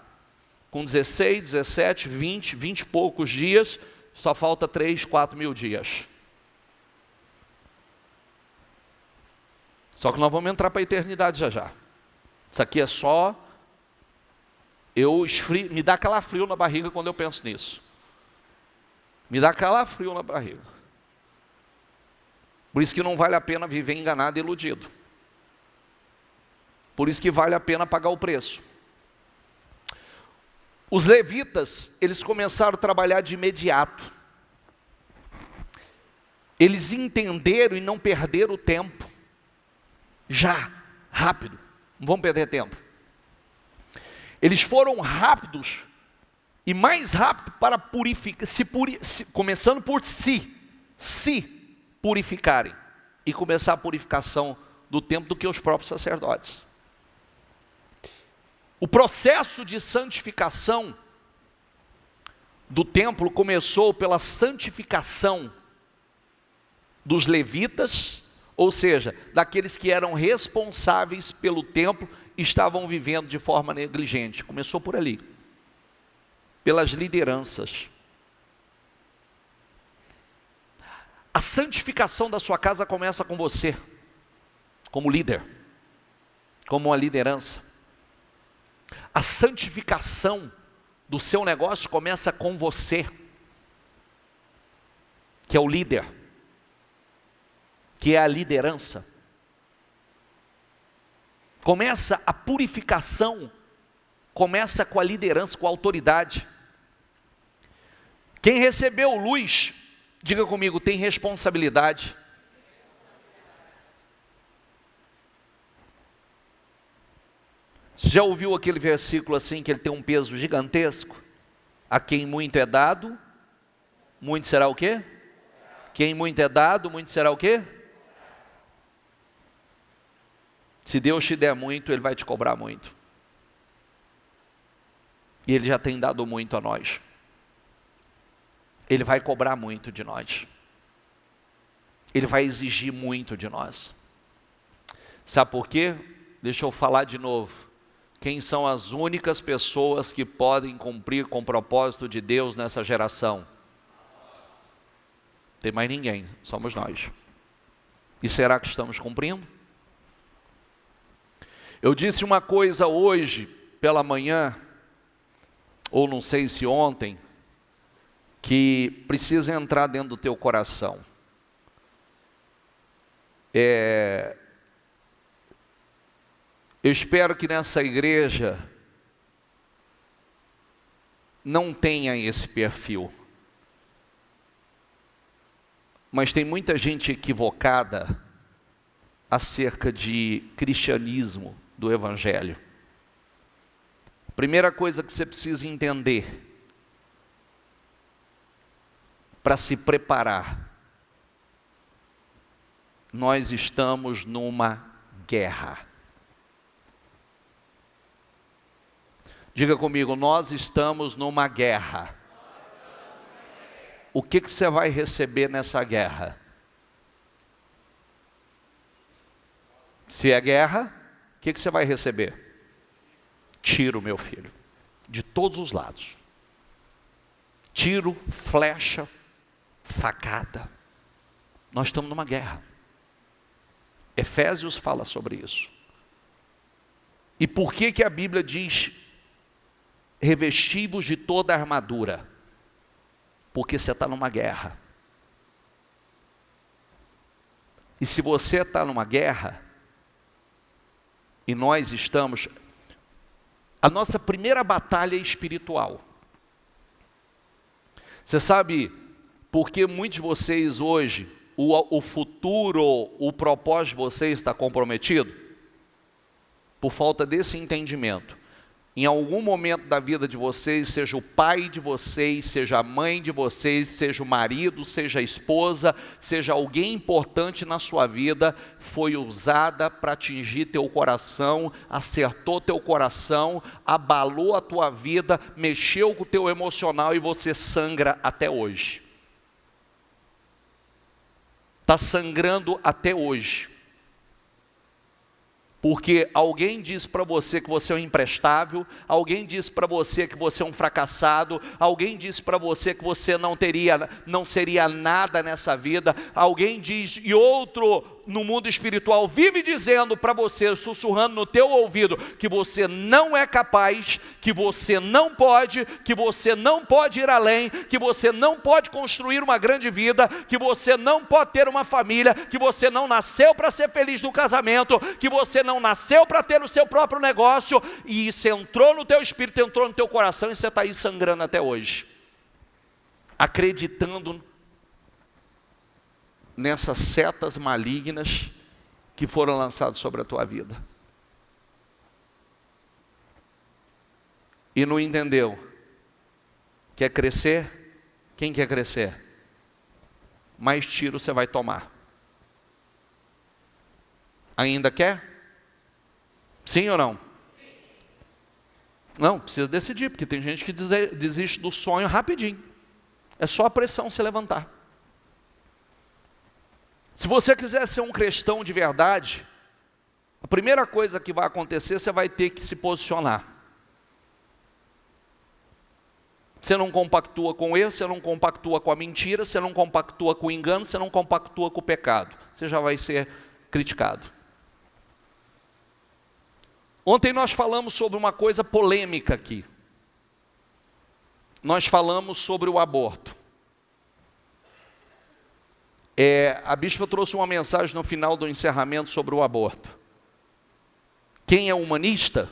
[SPEAKER 1] com 16, 17, 20 e poucos dias. Só falta 3, 4 mil dias. Só que nós vamos entrar para a eternidade já já. Isso aqui é só... me dá calafrio na barriga quando eu penso nisso. Me dá calafrio na barriga. Por isso que não vale a pena viver enganado e iludido. Por isso que vale a pena pagar o preço. Os levitas, eles começaram a trabalhar de imediato. Eles entenderam e não perderam o tempo. Já, rápido. Não vamos perder tempo. Eles foram rápidos e mais rápido para purificar, começando por se purificarem e começar a purificação do templo do que os próprios sacerdotes. O processo de santificação do templo começou pela santificação dos levitas, ou seja, daqueles que eram responsáveis pelo templo e estavam vivendo de forma negligente. Começou por ali, pelas lideranças. A santificação da sua casa começa com você, como líder, como uma liderança. A santificação do seu negócio começa com você, que é o líder, que é a liderança. Começa a purificação, começa com a liderança, com a autoridade. Quem recebeu luz, diga comigo, tem responsabilidade. Você já ouviu aquele versículo assim, que ele tem um peso gigantesco? A quem muito é dado, muito será o quê? Quem muito é dado, muito será o quê? Se Deus te der muito, Ele vai te cobrar muito. E Ele já tem dado muito a nós. Ele vai cobrar muito de nós. Ele vai exigir muito de nós. Sabe por quê? Deixa eu falar de novo. Quem são as únicas pessoas que podem cumprir com o propósito de Deus nessa geração? Tem mais ninguém, somos nós. E será que estamos cumprindo? Eu disse uma coisa hoje pela manhã, ou não sei se ontem, que precisa entrar dentro do teu coração. Eu espero que nessa igreja não tenha esse perfil. Mas tem muita gente equivocada acerca de cristianismo, do evangelho. Primeira coisa que você precisa entender para se preparar: nós estamos numa guerra. Diga comigo, nós estamos numa guerra. O que você vai receber nessa guerra? Se é guerra, o que você vai receber? Tiro, meu filho, de todos os lados. Tiro, flecha, facada. Nós estamos numa guerra. Efésios fala sobre isso. E por que que a Bíblia diz revesti-vos de toda a armadura? Porque você está numa guerra. E se você está numa guerra, e nós estamos, a nossa primeira batalha é espiritual. Você sabe por que muitos de vocês hoje, o futuro, o propósito de vocês está comprometido? Por falta desse entendimento. Em algum momento da vida de vocês, seja o pai de vocês, seja a mãe de vocês, seja o marido, seja a esposa, seja alguém importante na sua vida, foi usada para atingir teu coração, acertou teu coração, abalou a tua vida, mexeu com o teu emocional e você sangra até hoje. Está sangrando até hoje. Porque alguém diz para você que você é um imprestável, alguém diz para você que você é um fracassado, alguém diz para você que você não seria nada nessa vida, alguém diz, e outro no mundo espiritual vive dizendo para você, sussurrando no teu ouvido, que você não é capaz, que você não pode ir além, que você não pode construir uma grande vida, que você não pode ter uma família, que você não nasceu para ser feliz no casamento, que você não nasceu para ter o seu próprio negócio, e isso entrou no teu espírito, entrou no teu coração, e você está aí sangrando até hoje, acreditando nessas setas malignas que foram lançadas sobre a tua vida. E não entendeu. Quer crescer? Quem quer crescer? Mais tiro você vai tomar. Ainda quer? Sim ou não? Não, precisa decidir, porque tem gente que desiste do sonho rapidinho. É só a pressão se levantar. Se você quiser ser um cristão de verdade, a primeira coisa que vai acontecer, você vai ter que se posicionar. Você não compactua com o erro, você não compactua com a mentira, você não compactua com o engano, você não compactua com o pecado. Você já vai ser criticado. Ontem nós falamos sobre uma coisa polêmica aqui. Nós falamos sobre o aborto. A bispa trouxe uma mensagem no final do encerramento sobre o aborto. Quem é humanista,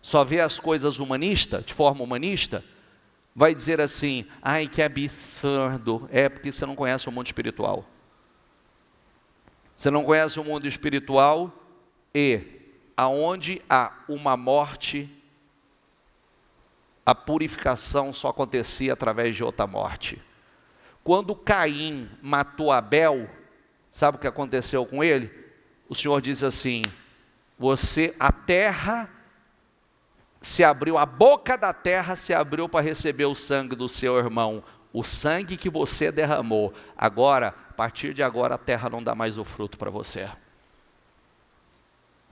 [SPEAKER 1] só vê as coisas humanistas, de forma humanista, vai dizer assim, ai que absurdo, porque você não conhece o mundo espiritual. Você não conhece o mundo espiritual e aonde há uma morte, a purificação só acontecia através de outra morte. Quando Caim matou Abel, sabe o que aconteceu com ele? O Senhor diz assim, a terra se abriu, a boca da terra se abriu para receber o sangue do seu irmão, o sangue que você derramou. Agora, a partir de agora, a terra não dá mais o fruto para você.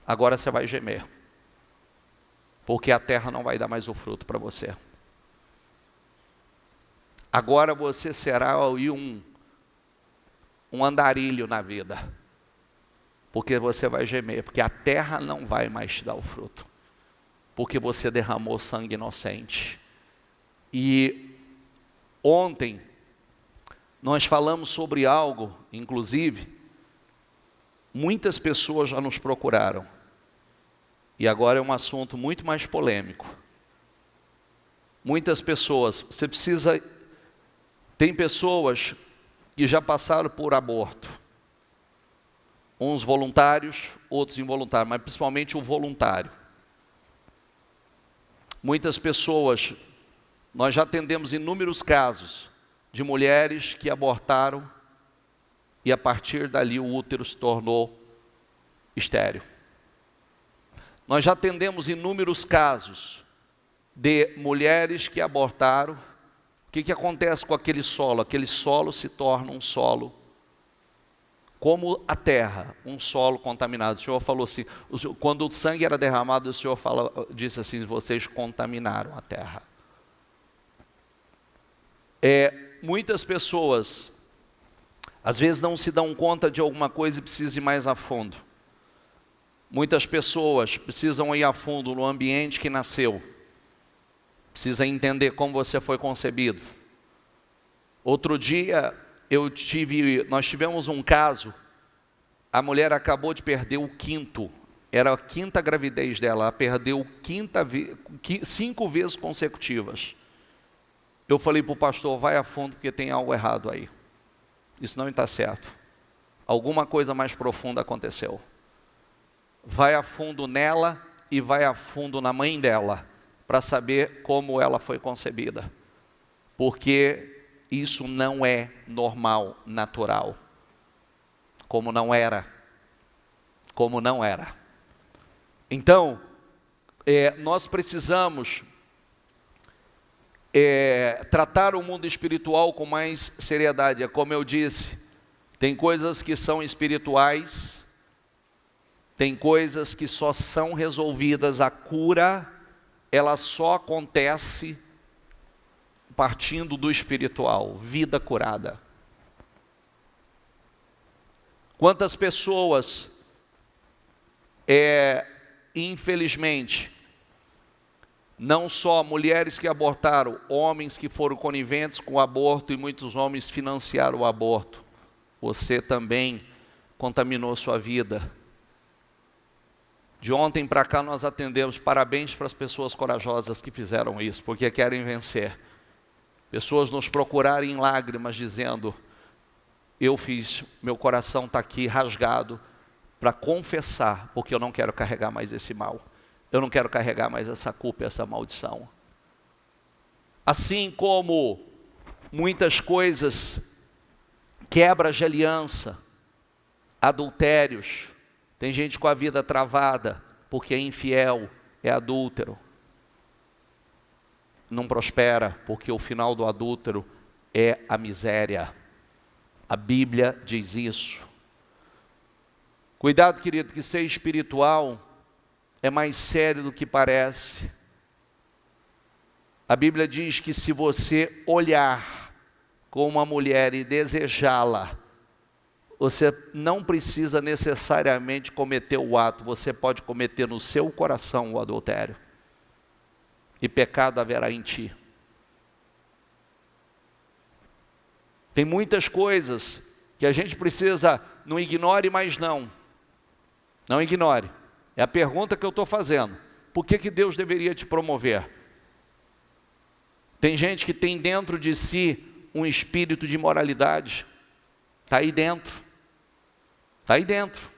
[SPEAKER 1] Agora você vai gemer, porque a terra não vai dar mais o fruto para você. Agora você será aí um andarilho na vida, porque você vai gemer, porque a terra não vai mais te dar o fruto, porque você derramou sangue inocente. E ontem nós falamos sobre algo, inclusive, muitas pessoas já nos procuraram, e agora é um assunto muito mais polêmico. Muitas pessoas, tem pessoas que já passaram por aborto, uns voluntários, outros involuntários, mas principalmente o voluntário. Muitas pessoas, nós já atendemos inúmeros casos de mulheres que abortaram e a partir dali o útero se tornou estéril. Nós já atendemos inúmeros casos de mulheres que abortaram. O que acontece com aquele solo? Aquele solo se torna um solo, como a terra, um solo contaminado. O Senhor falou assim, quando o sangue era derramado, o Senhor disse assim, vocês contaminaram a terra. Muitas pessoas, Às vezes não se dão conta de alguma coisa e precisam ir mais a fundo. Muitas pessoas precisam ir a fundo no ambiente que nasceu. Precisa entender como você foi concebido. Outro dia nós tivemos um caso, a mulher acabou de perder o quinto, era a quinta gravidez dela, ela perdeu 5 vezes consecutivas. Eu falei para o pastor, vai a fundo porque tem algo errado aí. Isso não está certo. Alguma coisa mais profunda aconteceu. Vai a fundo nela e vai a fundo na mãe dela, para saber como ela foi concebida. Porque isso não é normal, natural. Como não era. Como não era. Então, nós precisamos tratar o mundo espiritual com mais seriedade. É como eu disse, tem coisas que são espirituais, tem coisas que só são resolvidas, a cura, ela só acontece partindo do espiritual, vida curada. Quantas pessoas, infelizmente, não só mulheres que abortaram, homens que foram coniventes com o aborto e muitos homens financiaram o aborto. Você também contaminou sua vida. De ontem para cá nós atendemos, parabéns para as pessoas corajosas que fizeram isso, porque querem vencer. Pessoas nos procuraram em lágrimas dizendo, eu fiz, meu coração está aqui rasgado para confessar, porque eu não quero carregar mais esse mal. Eu não quero carregar mais essa culpa e essa maldição. Assim como muitas coisas, quebras de aliança, adultérios, tem gente com a vida travada, porque é infiel, é adúltero. Não prospera, porque o final do adúltero é a miséria. A Bíblia diz isso. Cuidado, querido, que ser espiritual é mais sério do que parece. A Bíblia diz que se você olhar com uma mulher e desejá-la, você não precisa necessariamente cometer o ato, você pode cometer no seu coração o adultério. E pecado haverá em ti. Tem muitas coisas que a gente precisa, não ignore, mas não ignore. É a pergunta que eu estou fazendo. Por que Deus deveria te promover? Tem gente que tem dentro de si um espírito de imoralidade. Está aí dentro. Está aí dentro.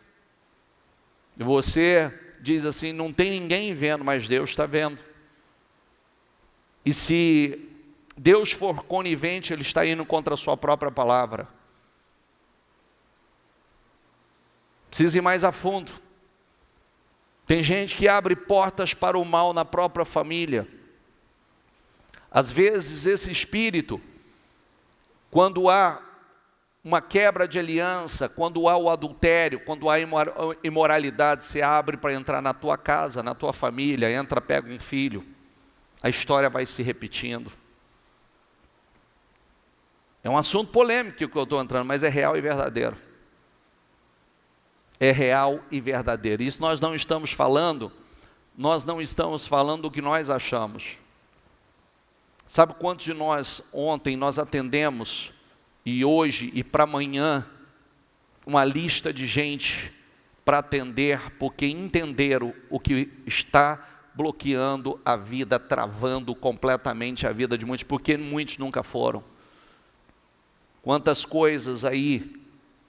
[SPEAKER 1] E você diz assim, não tem ninguém vendo, mas Deus está vendo. E se Deus for conivente, Ele está indo contra a sua própria palavra. Precisa ir mais a fundo. Tem gente que abre portas para o mal na própria família. Às vezes esse espírito, quando há uma quebra de aliança, quando há o adultério, quando há imoralidade, você abre para entrar na tua casa, na tua família, entra, pega um filho. A história vai se repetindo. É um assunto polêmico que eu estou entrando, mas é real e verdadeiro. É real e verdadeiro. Isso nós não estamos falando do que nós achamos. Sabe quantos de nós ontem nós atendemos, e hoje e para amanhã, uma lista de gente para atender, porque entenderam o que está bloqueando a vida, travando completamente a vida de muitos, porque muitos nunca foram. Quantas coisas aí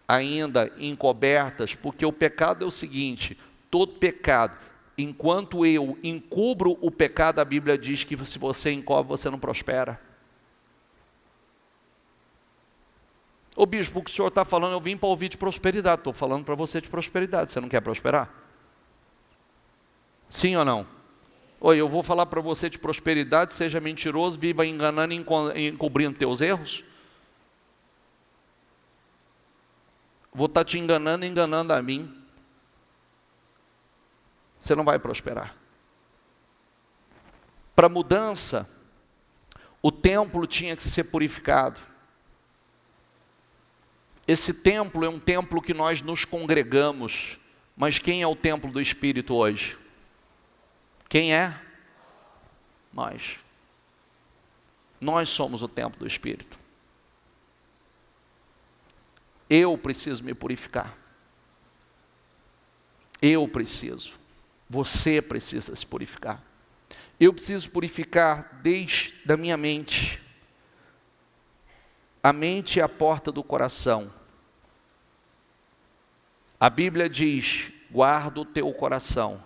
[SPEAKER 1] ainda encobertas, porque o pecado é o seguinte, todo pecado, enquanto eu encubro o pecado, a Bíblia diz que se você encobre, você não prospera. Ô bispo, o que o senhor está falando, eu vim para ouvir de prosperidade, estou falando para você de prosperidade, você não quer prosperar? Sim ou não? Oi, eu vou falar para você de prosperidade, seja mentiroso, viva enganando e encobrindo teus erros? Vou estar te enganando e enganando a mim. Você não vai prosperar. Para mudança, o templo tinha que ser purificado. Esse templo é um templo que nós nos congregamos, mas quem é o templo do Espírito hoje? Quem é? Nós. Nós somos o templo do Espírito. Eu preciso me purificar. Eu preciso. Você precisa se purificar. Eu preciso purificar desde a minha mente. A mente é a porta do coração. A Bíblia diz: guarda o teu coração,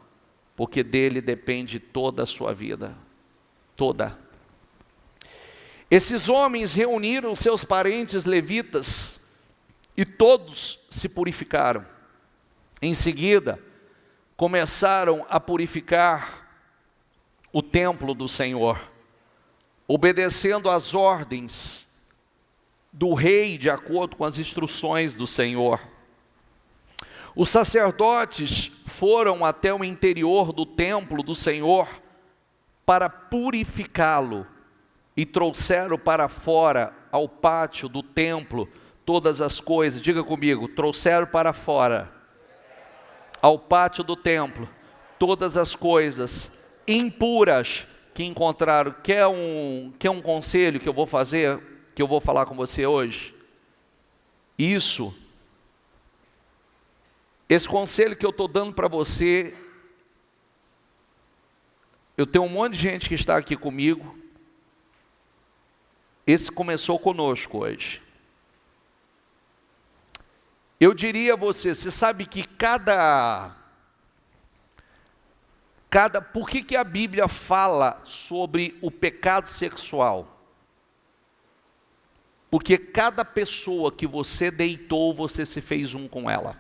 [SPEAKER 1] porque dele depende toda a sua vida. Toda. Esses homens reuniram seus parentes levitas e todos se purificaram. Em seguida, começaram a purificar o templo do Senhor, obedecendo às ordens do rei, de acordo com as instruções do Senhor. Os sacerdotes foram até o interior do templo do Senhor para purificá-lo e trouxeram para fora, ao pátio do templo, todas as coisas. Diga comigo: trouxeram para fora, ao pátio do templo, todas as coisas impuras que encontraram. Quer um conselho que eu vou fazer, que eu vou falar com você hoje? Esse conselho que eu estou dando para você, eu tenho um monte de gente que está aqui comigo. Esse começou conosco hoje. Eu diria a você sabe que por que a Bíblia fala sobre o pecado sexual? Porque cada pessoa que você deitou, você se fez um com ela.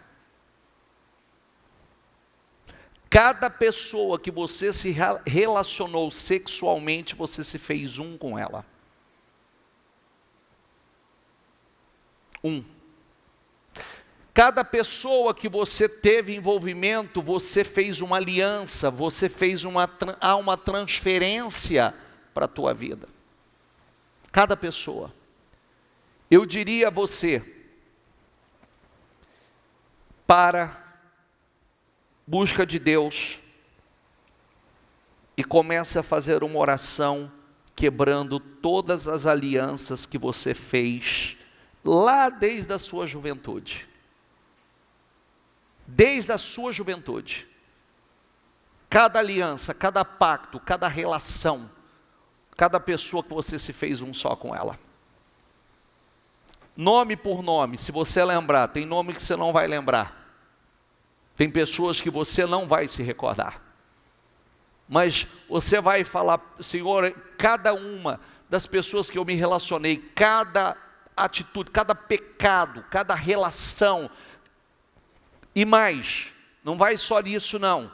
[SPEAKER 1] Cada pessoa que você se relacionou sexualmente, você se fez um com ela. Cada pessoa que você teve envolvimento, você fez uma aliança, você fez uma transferência para a tua vida. Cada pessoa. Eu diria a você: busca de Deus e comece a fazer uma oração quebrando todas as alianças que você fez lá desde a sua juventude. Desde a sua juventude. Cada aliança, cada pacto, cada relação, cada pessoa que você se fez um só com ela. Nome por nome, se você lembrar. Tem nome que você não vai lembrar. Tem pessoas que você não vai se recordar. Mas você vai falar: Senhor, cada uma das pessoas que eu me relacionei, cada atitude, cada pecado, cada relação, e mais, não vai só nisso não.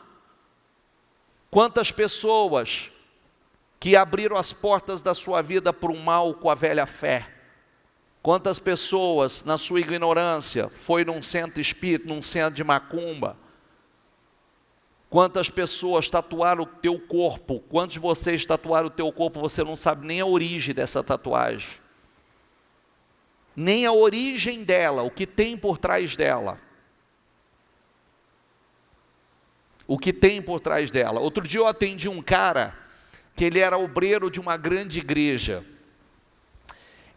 [SPEAKER 1] Quantas pessoas que abriram as portas da sua vida para o mal com a velha fé? Quantas pessoas, na sua ignorância, foi num centro espírita, num centro de macumba? Quantas pessoas tatuaram o teu corpo? Quantos de vocês tatuaram o teu corpo, você não sabe nem a origem dessa tatuagem? Nem a origem dela, o que tem por trás dela. O que tem por trás dela. Outro dia eu atendi um cara, que ele era obreiro de uma grande igreja.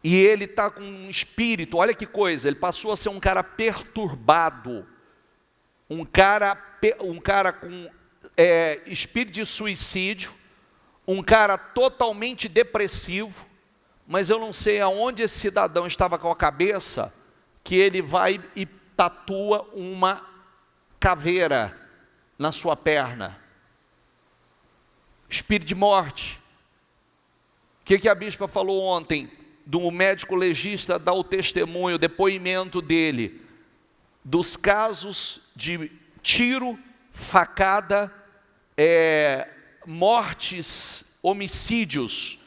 [SPEAKER 1] E ele está com um espírito, olha que coisa, ele passou a ser um cara perturbado. Um cara com espírito de suicídio. Um cara totalmente depressivo. Mas eu não sei aonde esse cidadão estava com a cabeça, que ele vai e tatua uma caveira na sua perna. Espírito de morte. O que a bispa falou ontem? Do médico legista dar o testemunho, o depoimento dele, dos casos de tiro, facada, mortes, homicídios.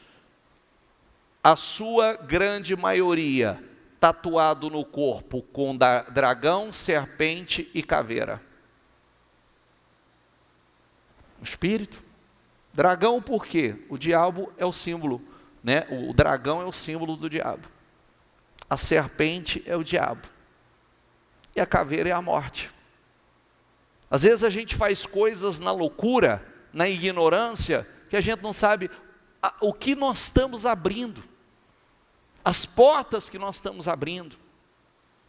[SPEAKER 1] A sua grande maioria tatuado no corpo com dragão, serpente e caveira. Espírito. Dragão por quê? O diabo é o símbolo, né? O dragão é o símbolo do diabo. A serpente é o diabo. E a caveira é a morte. Às vezes a gente faz coisas na loucura, na ignorância, que a gente não sabe o que nós estamos abrindo, as portas que nós estamos abrindo,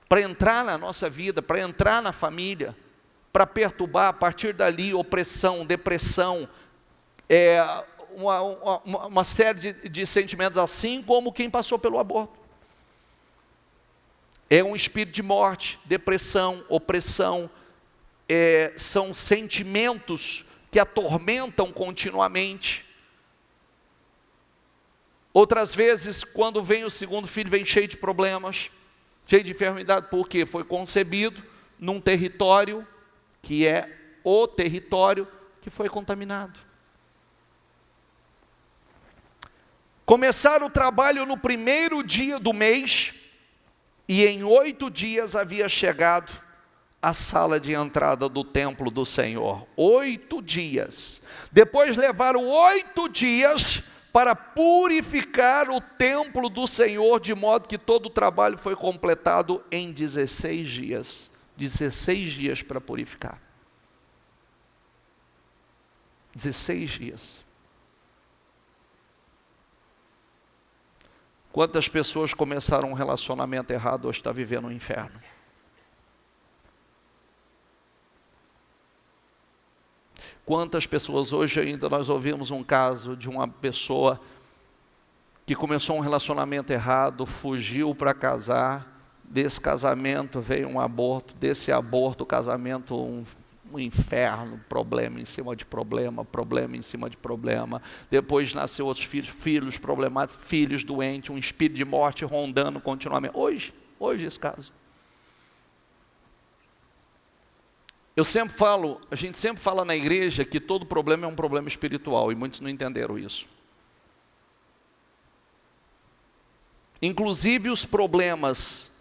[SPEAKER 1] para entrar na nossa vida, para entrar na família, para perturbar, a partir dali, opressão, depressão, uma série de sentimentos, assim como quem passou pelo aborto. É um espírito de morte, depressão, opressão, são sentimentos que atormentam continuamente. Outras vezes, quando vem o segundo filho, vem cheio de problemas, cheio de enfermidade, porque foi concebido num território que é o território que foi contaminado. Começaram o trabalho no primeiro dia do mês, e em 8 dias havia chegado à sala de entrada do templo do Senhor. 8 dias. Depois levaram 8 dias para purificar o templo do Senhor, de modo que todo o trabalho foi completado em 16 dias. 16 dias para purificar. 16 dias. Quantas pessoas começaram um relacionamento errado, hoje está vivendo um inferno? Quantas pessoas, hoje ainda nós ouvimos um caso de uma pessoa que começou um relacionamento errado, fugiu para casar, desse casamento veio um aborto, desse aborto o casamento um inferno, problema em cima de problema, problema em cima de problema. Depois nasceu outros filhos problemáticos, filhos doentes, um espírito de morte rondando continuamente. Hoje esse caso. A gente sempre fala na igreja que todo problema é um problema espiritual, e muitos não entenderam isso. Inclusive os problemas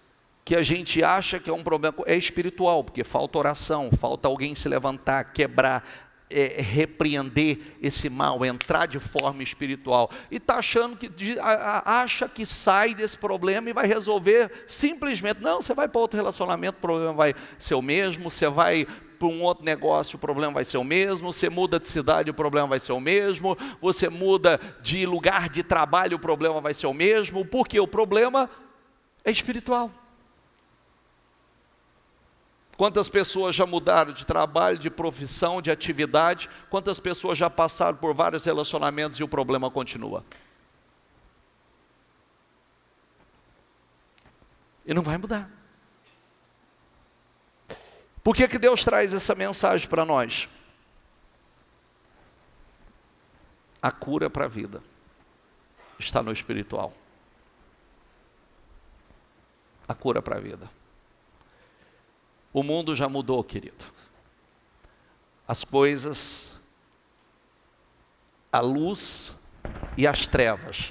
[SPEAKER 1] que a gente acha que é um problema, é espiritual, porque falta oração, falta alguém se levantar, quebrar, repreender esse mal, entrar de forma espiritual, e está achando acha que sai desse problema e vai resolver simplesmente. Não, você vai para outro relacionamento, o problema vai ser o mesmo, você vai para um outro negócio, o problema vai ser o mesmo, você muda de cidade, o problema vai ser o mesmo, você muda de lugar de trabalho, o problema vai ser o mesmo, porque o problema é espiritual. Quantas pessoas já mudaram de trabalho, de profissão, de atividade? Quantas pessoas já passaram por vários relacionamentos e o problema continua? E não vai mudar. Por que Deus traz essa mensagem para nós? A cura para a vida está no espiritual. A cura para a vida. O mundo já mudou, querido. As coisas, a luz e as trevas.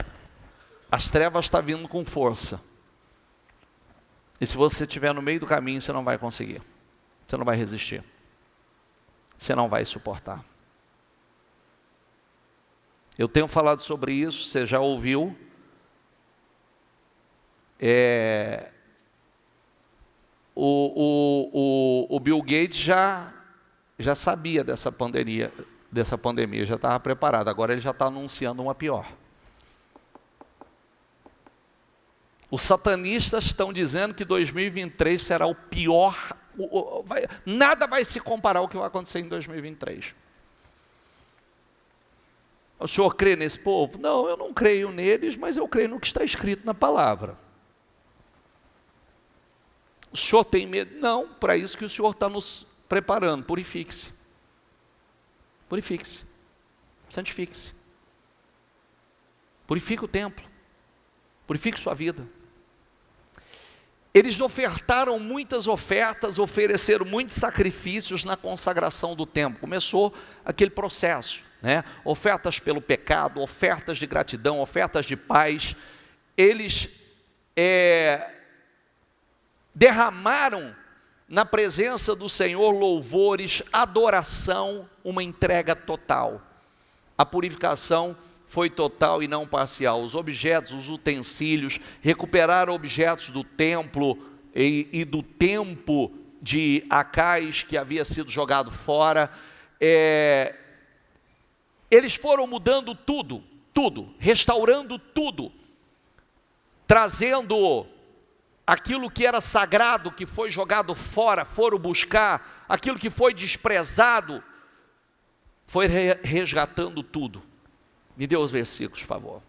[SPEAKER 1] As trevas estão vindo com força. E se você estiver no meio do caminho, você não vai conseguir. Você não vai resistir. Você não vai suportar. Eu tenho falado sobre isso, você já ouviu. O Bill Gates já sabia dessa pandemia, já estava preparado. Agora ele já está anunciando uma pior. Os satanistas estão dizendo que 2023 será o pior, nada vai se comparar ao que vai acontecer em 2023. O senhor crê nesse povo? Não, eu não creio neles, mas eu creio no que está escrito na palavra. O senhor tem medo? Não, para isso que o senhor está nos preparando. Purifique-se. Purifique-se. Santifique-se. Purifique o templo. Purifique sua vida. Eles ofertaram muitas ofertas, ofereceram muitos sacrifícios na consagração do templo. Começou aquele processo, né? Ofertas pelo pecado, ofertas de gratidão, ofertas de paz. Eles derramaram na presença do Senhor louvores, adoração, uma entrega total. A purificação foi total e não parcial. Os objetos, os utensílios, recuperaram objetos do templo e do tempo de Acais, que havia sido jogado fora. Eles foram mudando tudo, restaurando tudo, trazendo aquilo que era sagrado, que foi jogado fora, foram buscar, aquilo que foi desprezado, foi resgatando tudo. Me dê os versículos, por favor.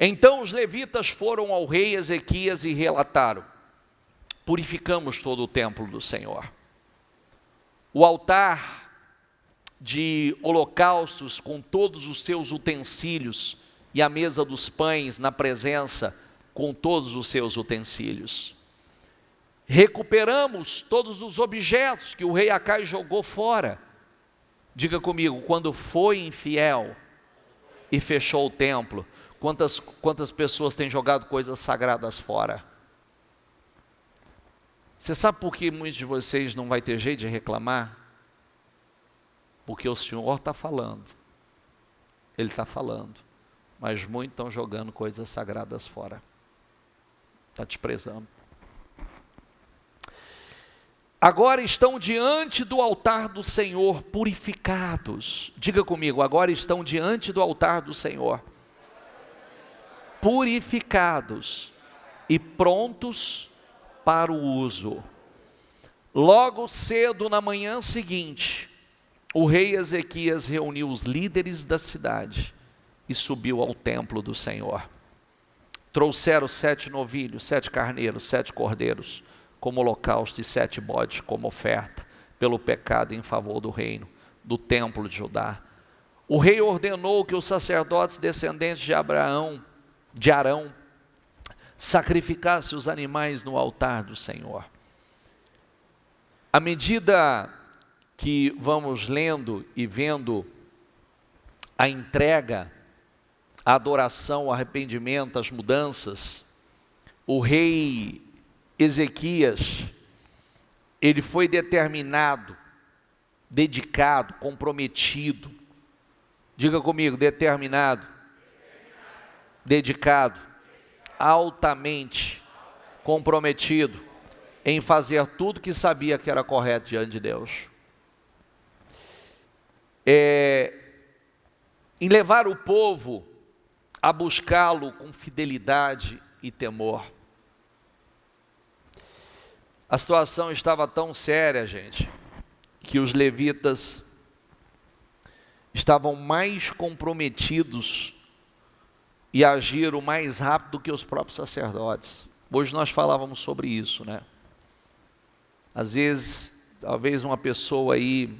[SPEAKER 1] Então os levitas foram ao rei Ezequias e relataram: purificamos todo o templo do Senhor. O altar de holocaustos com todos os seus utensílios e a mesa dos pães na presença com todos os seus utensílios. Recuperamos todos os objetos que o rei Acais jogou fora. Diga comigo, quando foi infiel e fechou o templo, quantas pessoas têm jogado coisas sagradas fora? Você sabe por que muitos de vocês não vai ter jeito de reclamar? Porque o Senhor está falando, Ele está falando, mas muitos estão jogando coisas sagradas fora, está desprezando. Agora estão diante do altar do Senhor purificados. Diga comigo, agora estão diante do altar do Senhor purificados e prontos para o uso. Logo cedo na manhã seguinte, o rei Ezequias reuniu os líderes da cidade e subiu ao templo do Senhor. Trouxeram 7 novilhos, 7 carneiros, 7 cordeiros, como holocausto, e 7 bodes como oferta, pelo pecado em favor do reino, do templo de Judá. O rei ordenou que os sacerdotes descendentes de Arão, sacrificassem os animais no altar do Senhor. À medida que vamos lendo e vendo a entrega, a adoração, o arrependimento, as mudanças, o rei Ezequias, ele foi determinado, dedicado, comprometido. Diga comigo, determinado, dedicado, altamente comprometido em fazer tudo que sabia que era correto diante de Deus. Em levar o povo a buscá-lo com fidelidade e temor. A situação estava tão séria, gente, que os levitas estavam mais comprometidos e agiram mais rápido que os próprios sacerdotes. Hoje nós falávamos sobre isso, né? Às vezes, talvez uma pessoa aí,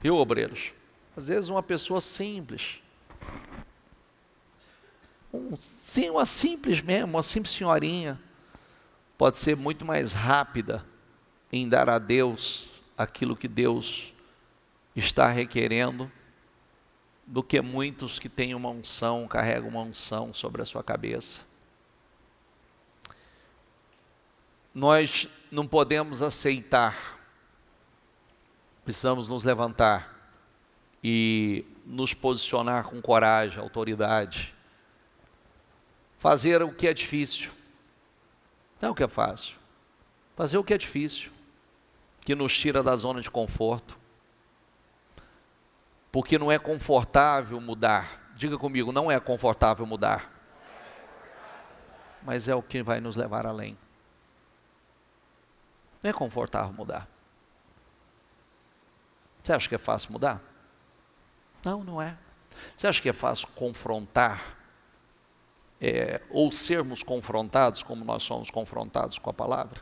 [SPEAKER 1] viu, obreiros? Às vezes uma pessoa simples, uma simples mesmo, uma simples senhorinha, pode ser muito mais rápida em dar a Deus aquilo que Deus está requerendo, do que muitos que têm uma unção, carregam uma unção sobre a sua cabeça. Nós não podemos aceitar, precisamos nos levantar e nos posicionar com coragem, autoridade, fazer o que é difícil, não é o que é fácil, fazer o que é difícil, que nos tira da zona de conforto, porque não é confortável mudar. Diga comigo, não é confortável mudar, mas é o que vai nos levar além. Não é confortável mudar. Você acha que é fácil mudar? Não, não é. Você acha que é fácil confrontar, ou sermos confrontados como nós somos confrontados com a palavra?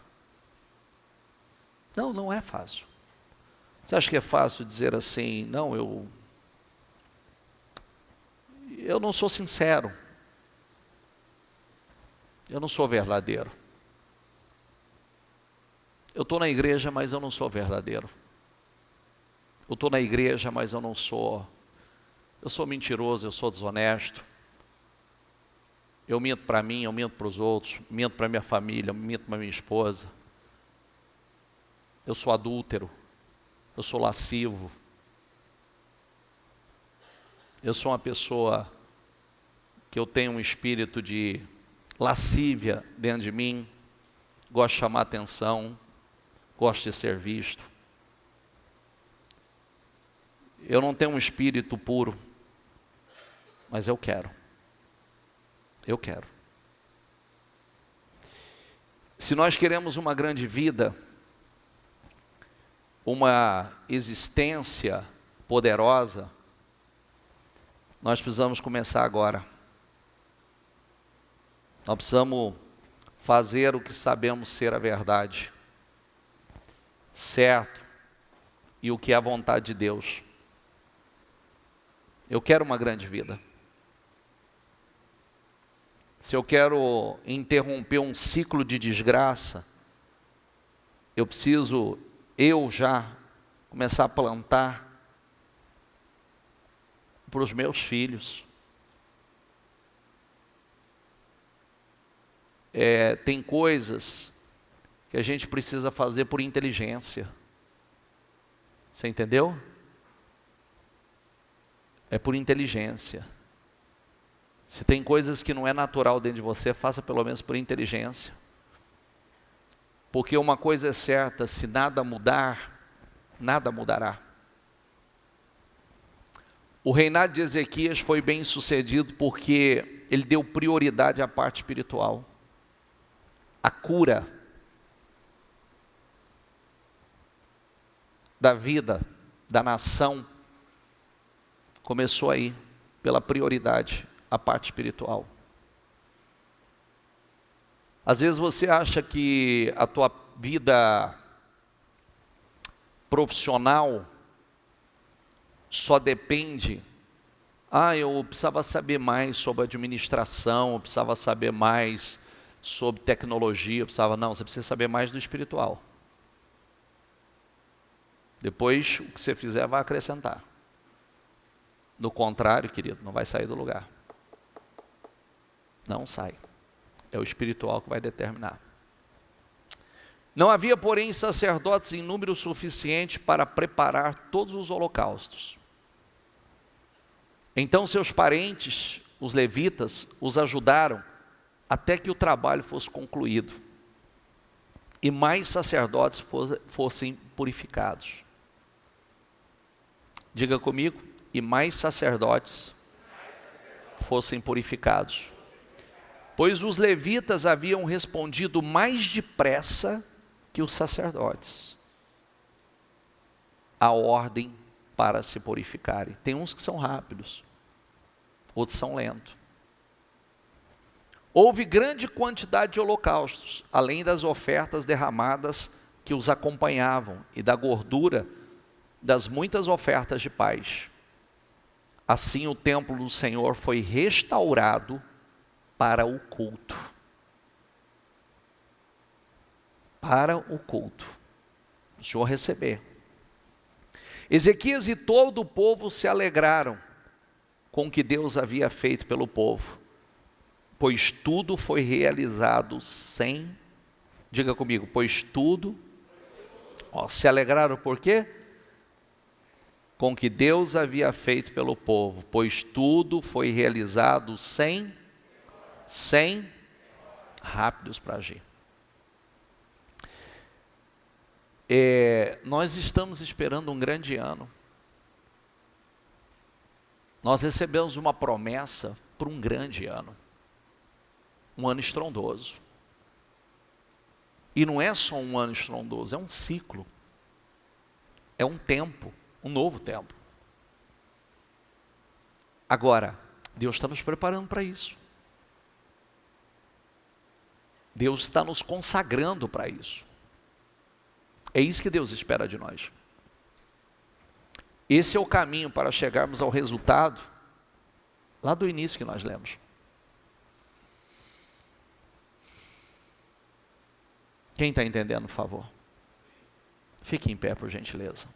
[SPEAKER 1] Não, não é fácil. Você acha que é fácil dizer assim, não, eu não sou sincero, eu não sou verdadeiro. Eu estou na igreja, mas eu não sou verdadeiro. Eu estou na igreja, mas eu sou mentiroso, eu sou desonesto. Eu minto para mim, eu minto para os outros, minto para minha família, eu minto para minha esposa. Eu sou adúltero, eu sou lascivo. Eu sou uma pessoa que eu tenho um espírito de lascívia dentro de mim, gosto de chamar atenção. gosto de ser visto. Eu não tenho um espírito puro, mas eu quero. Eu quero. Se nós queremos uma grande vida, uma existência poderosa, nós precisamos começar agora. Nós precisamos fazer o que sabemos ser a verdade, certo, e o que é a vontade de Deus. Eu quero uma grande vida. Se eu quero interromper um ciclo de desgraça, eu preciso, já, começar a plantar para os meus filhos. Tem coisas que a gente precisa fazer por inteligência. Você entendeu? É por inteligência. Se tem coisas que não é natural dentro de você, faça pelo menos por inteligência. Porque uma coisa é certa, se nada mudar, nada mudará. O reinado de Ezequias foi bem sucedido porque ele deu prioridade à parte espiritual. A cura da vida, da nação, começou aí, pela prioridade, a parte espiritual. Às vezes você acha que a tua vida profissional só depende, eu precisava saber mais sobre administração, eu precisava saber mais sobre tecnologia, não, você precisa saber mais do espiritual. Depois, o que você fizer vai acrescentar. Do contrário, querido, não vai sair do lugar. Não sai. É o espiritual que vai determinar. Não havia, porém, sacerdotes em número suficiente para preparar todos os holocaustos. Então seus parentes, os levitas, os ajudaram até que o trabalho fosse concluído e mais sacerdotes fossem purificados. Diga comigo, e mais sacerdotes fossem purificados. Pois os levitas haviam respondido mais depressa que os sacerdotes à ordem para se purificarem. Tem uns que são rápidos, outros são lentos. Houve grande quantidade de holocaustos, além das ofertas derramadas que os acompanhavam e da gordura das muitas ofertas de paz. Assim o templo do Senhor foi restaurado para o culto. Para o culto. O Senhor receber. Ezequias e todo o povo se alegraram com o que Deus havia feito pelo povo, pois tudo foi realizado sem, diga comigo, pois tudo, se alegraram por quê? Com o que Deus havia feito pelo povo, pois tudo foi realizado sem rápidos para agir. Nós estamos esperando um grande ano. Nós recebemos uma promessa para um grande ano. Um ano estrondoso. E não é só um ano estrondoso, é um ciclo. É um tempo, um novo tempo. Agora, Deus está nos preparando para isso. Deus está nos consagrando para isso. É isso que Deus espera de nós. Esse é o caminho para chegarmos ao resultado lá do início que nós lemos. Quem está entendendo, por favor? Fique em pé, por gentileza.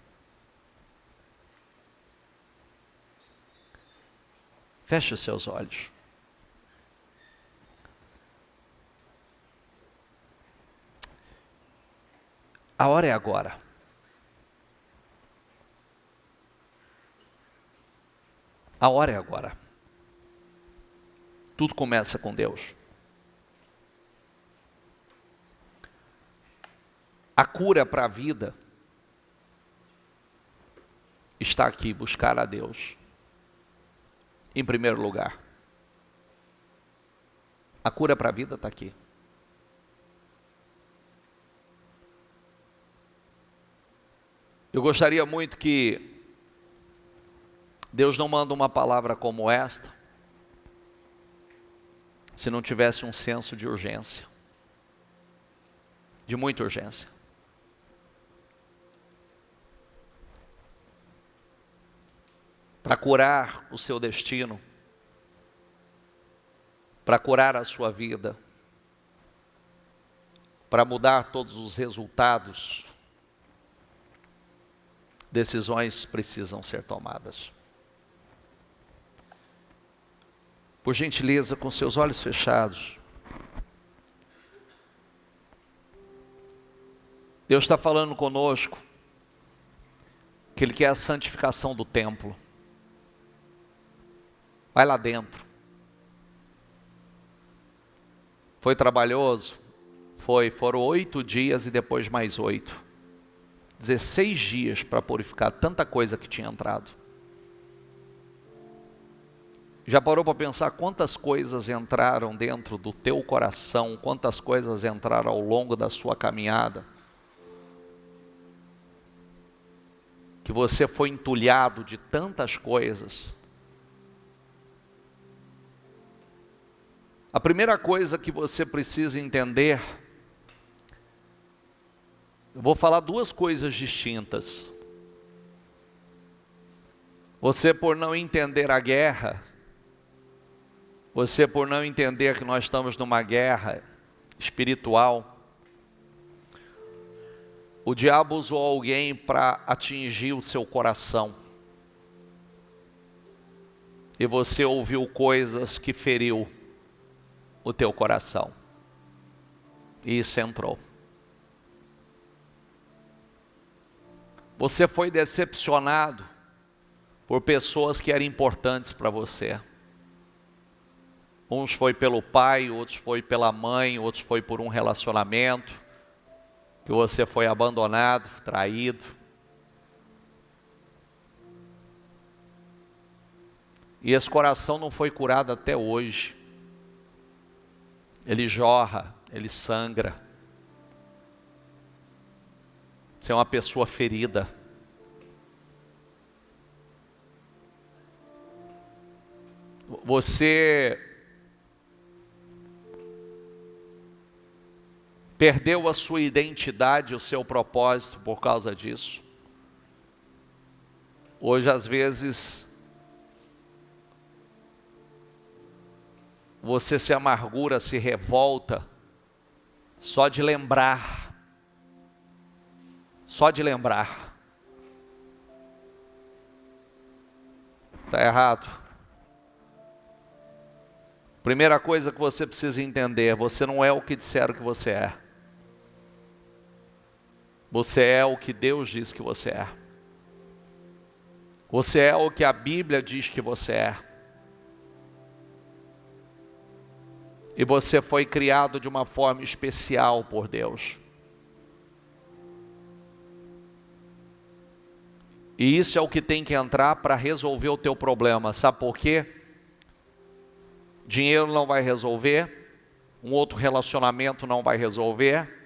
[SPEAKER 1] Feche os seus olhos. A hora é agora. A hora é agora. Tudo começa com Deus. A cura para a vida está aqui, buscar a Deus em primeiro lugar. A cura para a vida está aqui. Eu gostaria muito que Deus não manda uma palavra como esta se não tivesse um senso de urgência, de muita urgência. Para curar o seu destino, para curar a sua vida, para mudar todos os resultados, decisões precisam ser tomadas. Por gentileza, com seus olhos fechados. Deus está falando conosco que Ele quer a santificação do templo. Vai lá dentro. Foi trabalhoso? Foi. Foram 8 dias e depois mais 8. 16 dias para purificar tanta coisa que tinha entrado. Já parou para pensar quantas coisas entraram dentro do teu coração, quantas coisas entraram ao longo da sua caminhada, que você foi entulhado de tantas coisas? A primeira coisa que você precisa entender, eu vou falar 2 coisas distintas. Você, por não entender a guerra, você, por não entender que nós estamos numa guerra espiritual, o diabo usou alguém para atingir o seu coração. E você ouviu coisas que feriu o teu coração. E isso entrou. Você foi decepcionado por pessoas que eram importantes para você. Uns foi pelo pai, outros foi pela mãe, outros foi por um relacionamento, que você foi abandonado, traído. E esse coração não foi curado até hoje. Ele jorra, ele sangra. Você é uma pessoa ferida. Você perdeu a sua identidade, o seu propósito por causa disso. Hoje, às vezes, você se amargura, se revolta, só de lembrar. Só de lembrar. Está errado. Primeira coisa que você precisa entender, você não é o que disseram que você é. Você é o que Deus diz que você é. Você é o que a Bíblia diz que você é. E você foi criado de uma forma especial por Deus. E isso é o que tem que entrar para resolver o teu problema. Sabe por quê? Dinheiro não vai resolver. Um outro relacionamento não vai resolver.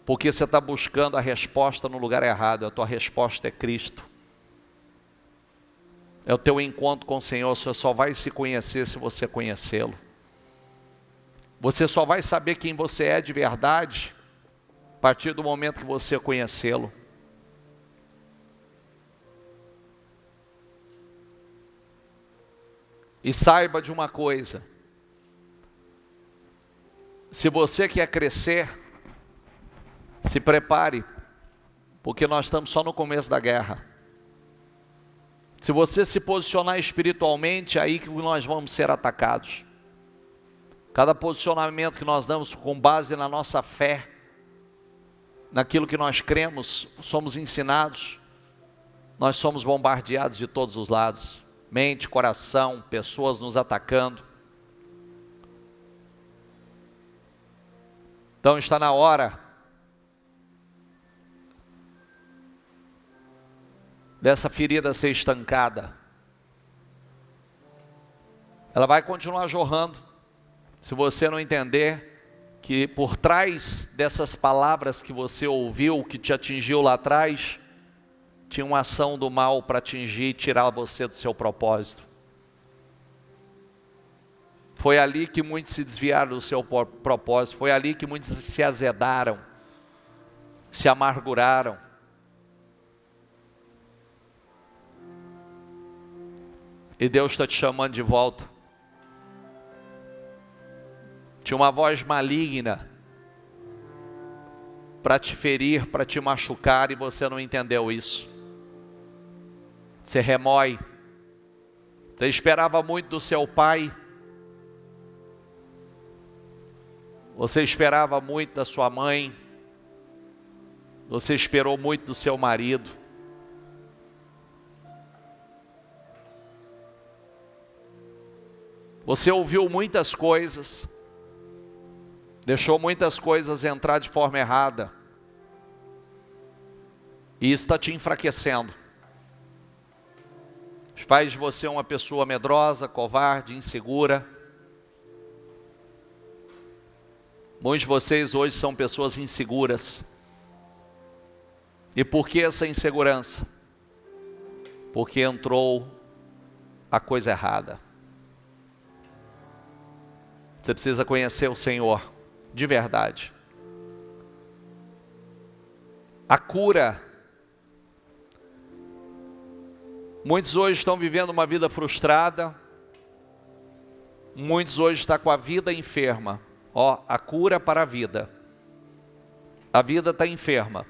[SPEAKER 1] Porque você está buscando a resposta no lugar errado. A tua resposta é Cristo. É o teu encontro com o Senhor. Você só vai se conhecer se você conhecê-lo. Você só vai saber quem você é de verdade a partir do momento que você conhecê-lo. E saiba de uma coisa. Se você quer crescer, se prepare, porque nós estamos só no começo da guerra. Se você se posicionar espiritualmente, é aí que nós vamos ser atacados. Cada posicionamento que nós damos com base na nossa fé, naquilo que nós cremos, somos ensinados, nós somos bombardeados de todos os lados. Mente, coração, pessoas nos atacando. Então está na hora dessa ferida ser estancada. Ela vai continuar jorrando, se você não entender que por trás dessas palavras que você ouviu, que te atingiu lá atrás, tinha uma ação do mal para atingir e tirar você do seu propósito. Foi ali que muitos se desviaram do seu propósito, foi ali que muitos se azedaram, se amarguraram. E Deus está te chamando de volta. Tinha uma voz maligna para te ferir, para te machucar, e você não entendeu isso. Você remói. Você esperava muito do seu pai. Você esperava muito da sua mãe. Você esperou muito do seu marido. Você ouviu muitas coisas. Deixou muitas coisas entrar de forma errada. E isso está te enfraquecendo. Faz de você uma pessoa medrosa, covarde, insegura. Muitos de vocês hoje são pessoas inseguras. E por que essa insegurança? Porque entrou a coisa errada. Você precisa conhecer o Senhor de verdade. A cura. Muitos hoje estão vivendo uma vida frustrada. Muitos hoje estão com a vida enferma. Ó, a cura para a vida. A vida está enferma.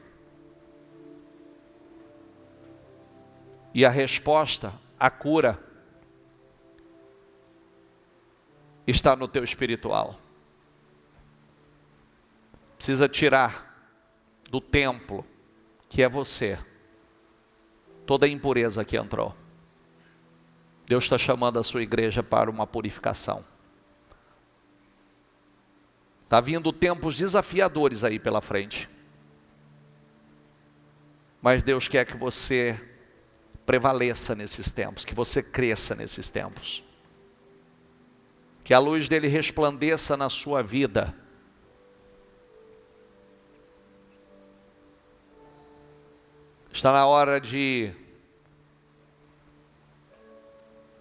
[SPEAKER 1] E a resposta, a cura, está no teu espiritual. Precisa tirar do templo, que é você, toda a impureza que entrou. Deus está chamando a sua igreja para uma purificação. Está vindo tempos desafiadores aí pela frente. Mas Deus quer que você prevaleça nesses tempos, que você cresça nesses tempos. Que a luz dele resplandeça na sua vida. Está na hora de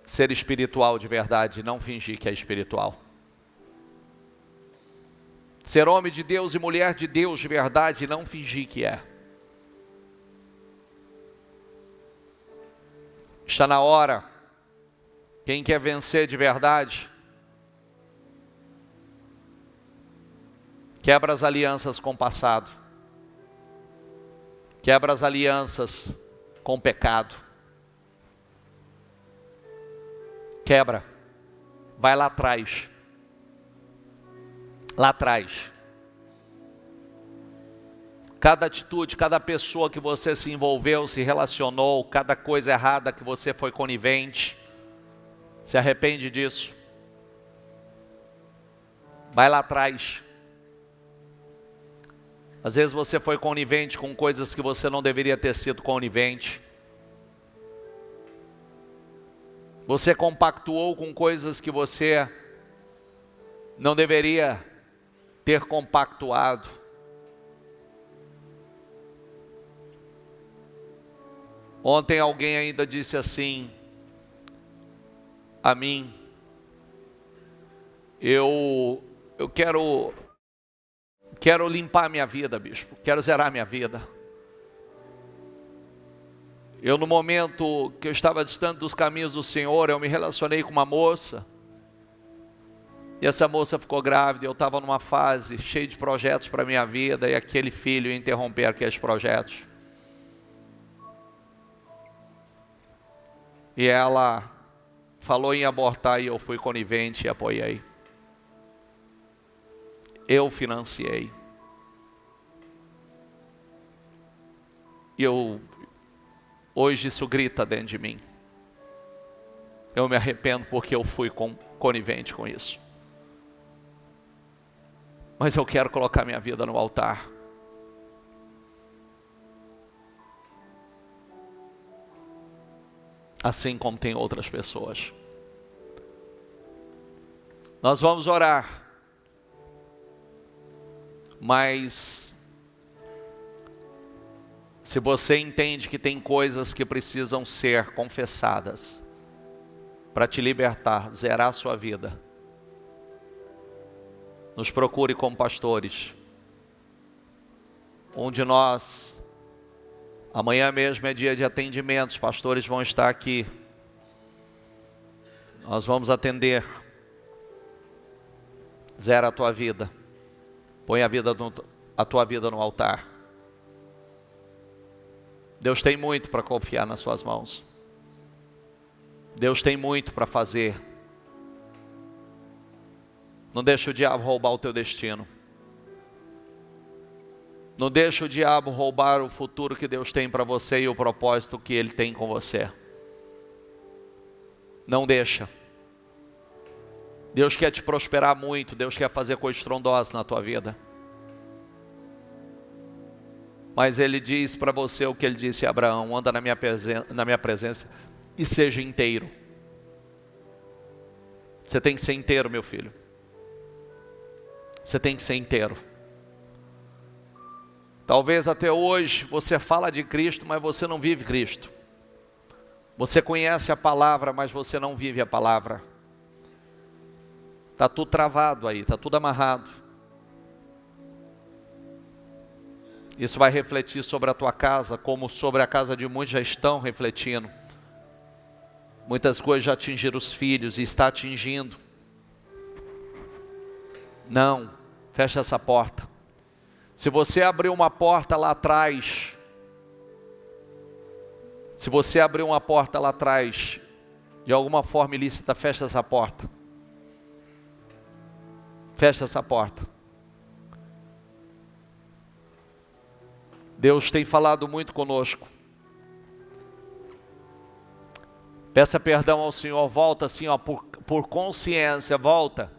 [SPEAKER 1] ser espiritual de verdade, não fingir que é espiritual. Ser homem de Deus e mulher de Deus de verdade, não fingir que é. Está na hora, quem quer vencer de verdade, quebra as alianças com o passado. Quebra as alianças com o pecado. Quebra. Vai lá atrás. Lá atrás. Cada atitude, cada pessoa que você se envolveu, se relacionou, cada coisa errada que você foi conivente, se arrepende disso. Vai lá atrás. Às vezes você foi conivente com coisas que você não deveria ter sido conivente. Você compactuou com coisas que você não deveria ter compactuado. Ontem alguém ainda disse assim a mim: eu quero limpar minha vida, bispo. Quero zerar minha vida. Eu, no momento que eu estava distante dos caminhos do Senhor, eu me relacionei com uma moça. E essa moça ficou grávida. Eu estava numa fase cheia de projetos para a minha vida. E aquele filho ia interromper aqueles projetos. E ela falou em abortar e eu fui conivente e apoiei. Eu financiei. E hoje isso grita dentro de mim. Eu me arrependo porque eu fui conivente com isso. mas eu quero colocar minha vida no altar. Assim como tem outras pessoas. Nós vamos orar. Mas se você entende que tem coisas que precisam ser confessadas para te libertar, zerar a sua vida, nos procure como pastores. Um de nós, amanhã mesmo é dia de atendimento, os pastores vão estar aqui. Nós vamos atender. Zera a tua vida. Põe a tua vida no altar. Deus tem muito para confiar nas suas mãos. Deus tem muito para fazer. Não deixa o diabo roubar o teu destino. Não deixa o diabo roubar o futuro que Deus tem para você e o propósito que Ele tem com você. Não deixa. Deus quer te prosperar muito, Deus quer fazer coisas estrondosas na tua vida. Mas Ele diz para você o que Ele disse a Abraão: anda na minha presença e seja inteiro. Você tem que ser inteiro, meu filho. Você tem que ser inteiro. Talvez até hoje você fala de Cristo, mas você não vive Cristo. Você conhece a palavra, mas você não vive a palavra. Está tudo travado aí, está tudo amarrado. Isso vai refletir sobre a tua casa, como sobre a casa de muitos já estão refletindo. Muitas coisas já atingiram os filhos e está atingindo. Não, fecha essa porta. Se você abrir uma porta lá atrás, de alguma forma ilícita, fecha essa porta. Fecha essa porta. Deus tem falado muito conosco. Peça perdão ao Senhor, volta assim, ó, por consciência, volta.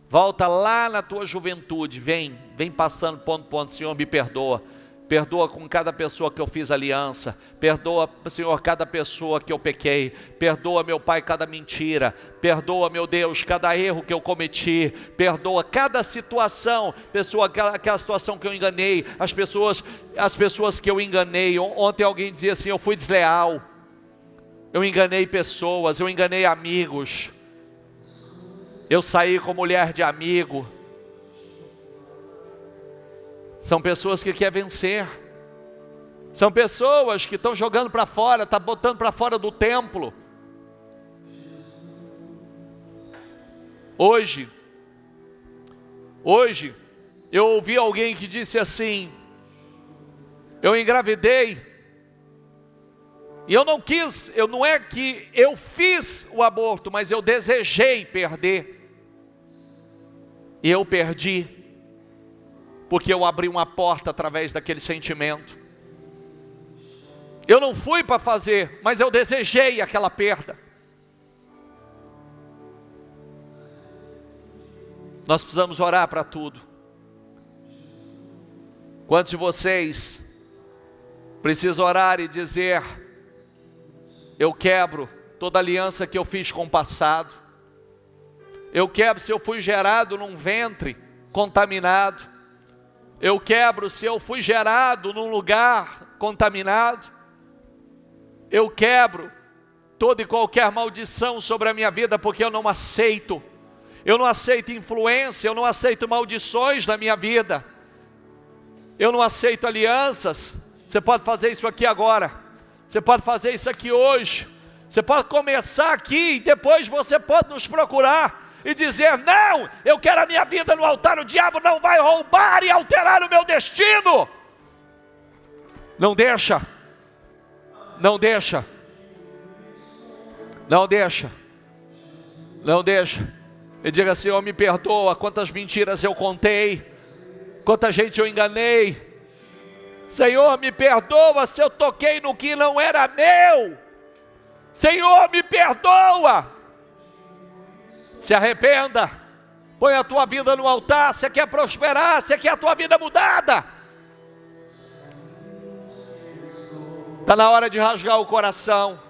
[SPEAKER 1] Volta lá na tua juventude, vem passando ponto por ponto. Senhor, me perdoa. Perdoa com cada pessoa que eu fiz aliança. Perdoa, Senhor, cada pessoa que eu pequei. Perdoa, meu Pai, cada mentira. Perdoa, meu Deus, cada erro que eu cometi. Perdoa cada situação. Aquela situação que eu enganei. As pessoas que eu enganei. Ontem alguém dizia assim: eu fui desleal. Eu enganei pessoas, eu enganei amigos. Eu saí com mulher de amigo. São pessoas que querem vencer. São pessoas que estão jogando para fora, estão botando para fora do templo. Hoje, eu ouvi alguém que disse assim: eu engravidei, e eu não quis, não é que eu fiz o aborto, mas eu desejei perder. E eu perdi. Porque eu abri uma porta através daquele sentimento. Eu não fui para fazer, mas eu desejei aquela perda. Nós precisamos orar para tudo. Quantos de vocês precisam orar e dizer: eu quebro toda aliança que eu fiz com o passado. Eu quebro se eu fui gerado num ventre contaminado. Eu quebro se eu fui gerado num lugar contaminado. Eu quebro toda e qualquer maldição sobre a minha vida, porque eu não aceito. Eu não aceito influência, eu não aceito maldições na minha vida. Eu não aceito alianças. Você pode fazer isso aqui agora. Você pode fazer isso aqui hoje. Você pode começar aqui e depois você pode nos procurar e dizer: não, eu quero a minha vida no altar, o diabo não vai roubar e alterar o meu destino. Não deixa. Não deixa. Não deixa. Não deixa. E diga: Senhor, me perdoa, quantas mentiras eu contei, quanta gente eu enganei. Senhor, me perdoa se eu toquei no que não era meu. Senhor, me perdoa. Se arrependa, Põe a tua vida no altar. Você quer prosperar, você quer a tua vida mudada. Está na hora de rasgar o coração.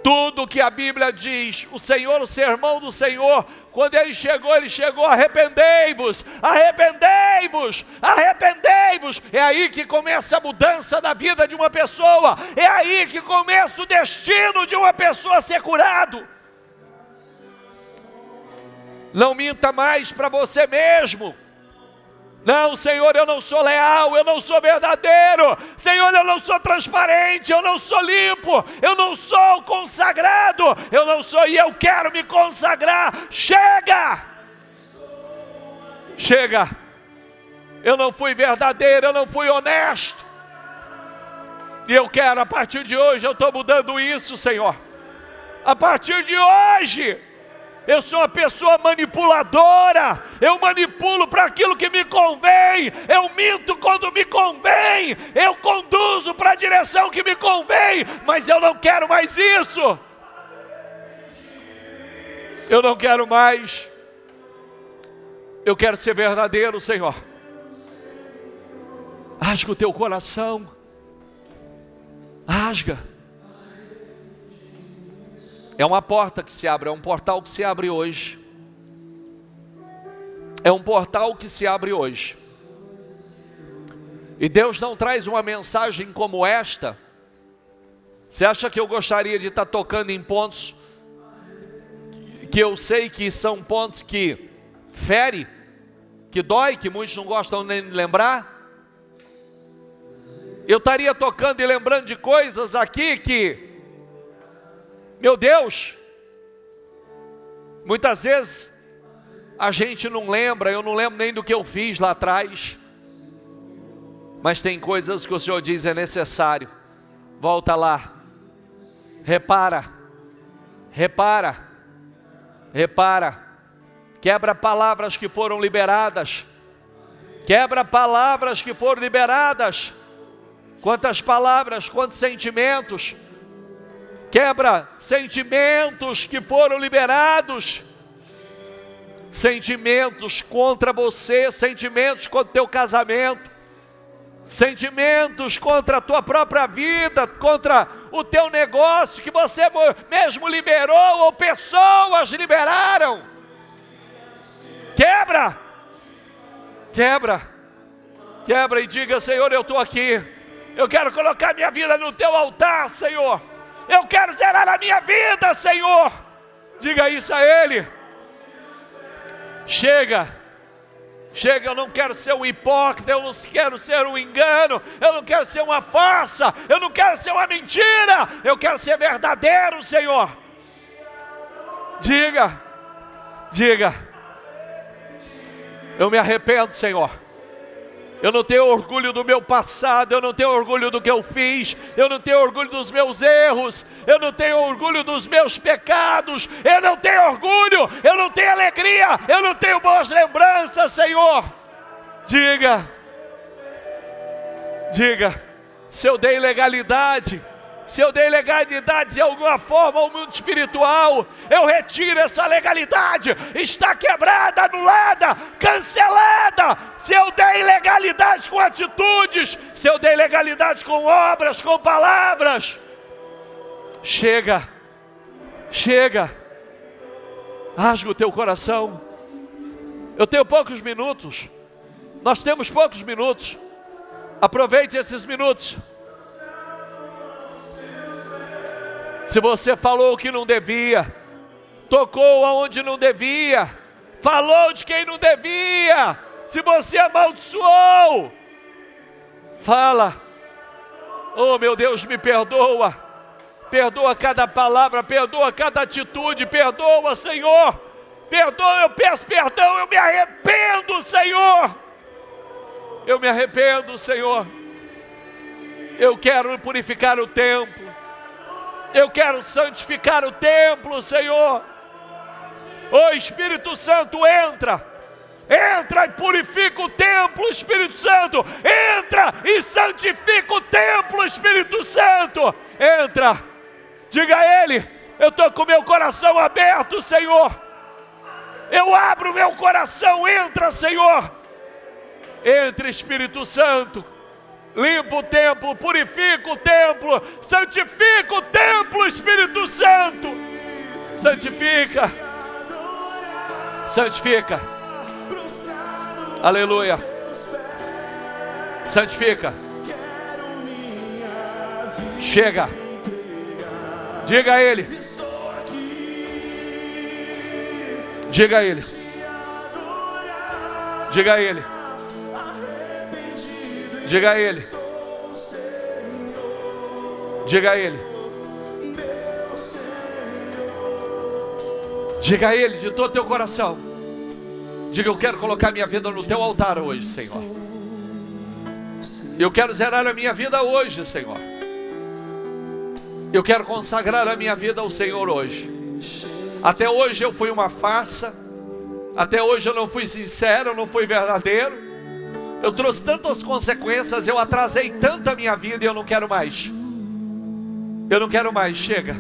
[SPEAKER 1] Tudo que a Bíblia diz, o Senhor, o sermão do Senhor, quando ele chegou, arrependei-vos, arrependei-vos, arrependei-vos. É aí que começa a mudança da vida de uma pessoa, é aí que começa o destino de uma pessoa a ser curado. Não minta mais para você mesmo. Não, Senhor, eu não sou leal, eu não sou verdadeiro. Senhor, eu não sou transparente, eu não sou limpo, eu não sou consagrado, eu não sou, e eu quero me consagrar. Chega! Chega! Eu não fui verdadeiro, eu não fui honesto. E eu quero, a partir de hoje, eu estou mudando isso, Senhor. A partir de hoje, eu sou uma pessoa manipuladora, eu manipulo para aquilo que me convém, eu minto quando me convém, eu conduzo para a direção que me convém, mas eu não quero mais isso. Eu não quero mais. Eu quero ser verdadeiro, Senhor. Rasga o teu coração. Rasga. É uma porta que se abre, é um portal que se abre hoje. É um portal que se abre hoje. E Deus não traz uma mensagem como esta. Você acha que eu gostaria de estar tocando em pontos que eu sei que são pontos que fere, que dói, que muitos não gostam nem de lembrar? Eu estaria tocando e lembrando de coisas aqui que, meu Deus, muitas vezes a gente não lembra, eu não lembro nem do que eu fiz lá atrás, mas tem coisas que o Senhor diz é necessário. Volta lá, repara, repara, repara, quebra palavras que foram liberadas, quebra palavras que foram liberadas. Quantas palavras, quantos sentimentos, quebra sentimentos que foram liberados, sentimentos contra você, sentimentos contra o teu casamento, sentimentos contra a tua própria vida, contra o teu negócio que você mesmo liberou ou pessoas liberaram. Quebra, quebra, quebra e diga: Senhor, eu estou aqui, eu quero colocar minha vida no teu altar, Senhor. Eu quero zerar a minha vida, Senhor. Diga isso a Ele. Chega. Chega, eu não quero ser um hipócrita, eu não quero ser um engano, eu não quero ser uma farsa, eu não quero ser uma mentira, eu quero ser verdadeiro, Senhor. Diga, diga: eu me arrependo, Senhor. Eu não tenho orgulho do meu passado, eu não tenho orgulho do que eu fiz, eu não tenho orgulho dos meus erros, eu não tenho orgulho dos meus pecados, eu não tenho orgulho, eu não tenho alegria, eu não tenho boas lembranças, Senhor. Diga, diga: se eu dei legalidade, se eu dei legalidade de alguma forma ao mundo espiritual, eu retiro essa legalidade, está quebrada, anulada, cancelada. Se eu dei legalidade com atitudes, se eu dei legalidade com obras, com palavras, chega, chega, rasga o teu coração. Eu tenho poucos minutos, nós temos poucos minutos, aproveite esses minutos. Se você falou o que não devia, tocou aonde não devia, falou de quem não devia, se você amaldiçoou, fala: oh meu Deus, me perdoa, perdoa cada palavra, perdoa cada atitude, perdoa, Senhor, perdoa, eu peço perdão, eu me arrependo, Senhor, eu me arrependo, Senhor, eu quero purificar o templo, eu quero santificar o templo, Senhor. Ô Espírito Santo, entra, entra e purifica o templo, Espírito Santo, entra e santifica o templo, Espírito Santo, entra. Diga a Ele: eu estou com meu coração aberto, Senhor, Eu abro meu coração, entra, Senhor. Entra, Espírito Santo. Limpa o templo, purifica o templo, santifica o templo, Espírito Santo. Santifica. Santifica. Aleluia. Santifica. Chega. Diga a Ele. Diga a Ele. Diga a Ele. Diga a Ele. Diga a Ele. Diga a Ele de todo o teu coração. Diga: eu quero colocar minha vida no teu altar hoje, Senhor. Eu quero zerar a minha vida hoje, Senhor. Eu quero consagrar a minha vida ao Senhor hoje. Até hoje eu fui uma farsa. Até hoje eu não fui sincero, eu não fui verdadeiro. Eu trouxe tantas consequências, eu atrasei tanto a minha vida e eu não quero mais. Eu não quero mais, chega.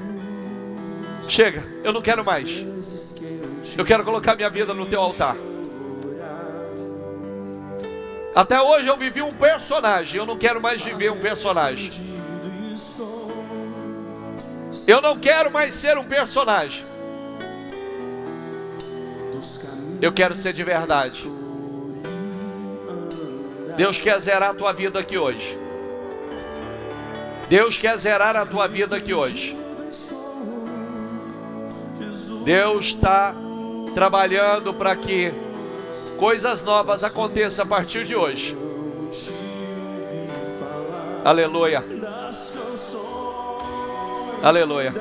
[SPEAKER 1] Chega, eu não quero mais. Eu quero colocar minha vida no teu altar. Até hoje eu vivi um personagem, eu não quero mais viver um personagem. Eu não quero mais ser um personagem. Eu quero ser de verdade. Deus quer zerar a tua vida aqui hoje. Deus quer zerar a tua vida aqui hoje. Deus está trabalhando para que coisas novas aconteçam a partir de hoje. Aleluia. Aleluia.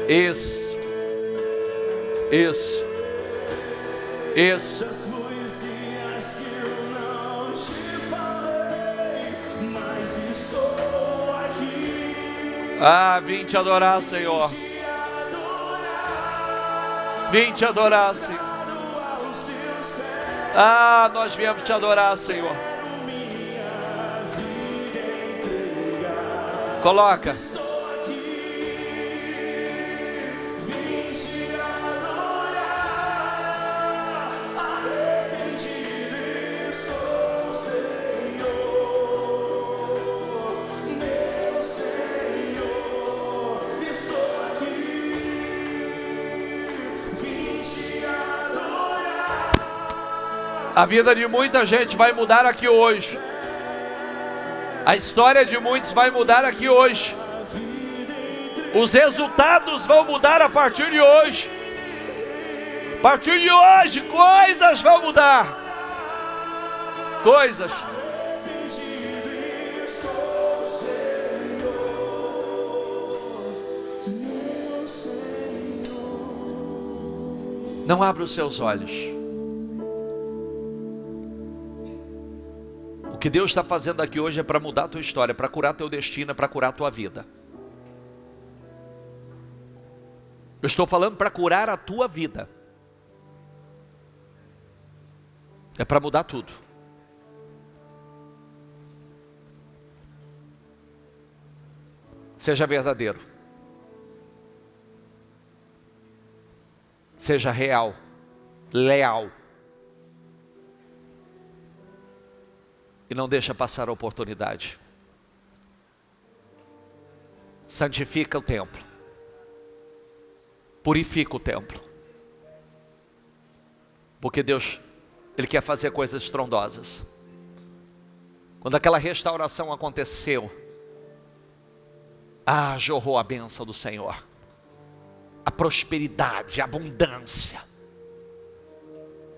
[SPEAKER 1] Isso. Isso. Isso. Ah, vim te adorar, Senhor. Vim te adorar, Senhor. Ah, nós viemos te adorar, Senhor. Coloca. A vida de muita gente vai mudar aqui hoje. A história de muitos vai mudar aqui hoje. Os resultados vão mudar a partir de hoje. A partir de hoje, coisas vão mudar. Coisas. Não abra os seus olhos. O que Deus está fazendo aqui hoje é para mudar a tua história, para curar teu destino, para curar a tua vida. Eu estou falando para curar a tua vida. É para mudar tudo. Seja verdadeiro. Seja real, leal. E não deixa passar a oportunidade. Santifica o templo. Purifica o templo. Porque Deus, Ele quer fazer coisas estrondosas. Quando aquela restauração aconteceu, jorrou a bênção do Senhor. A prosperidade, a abundância.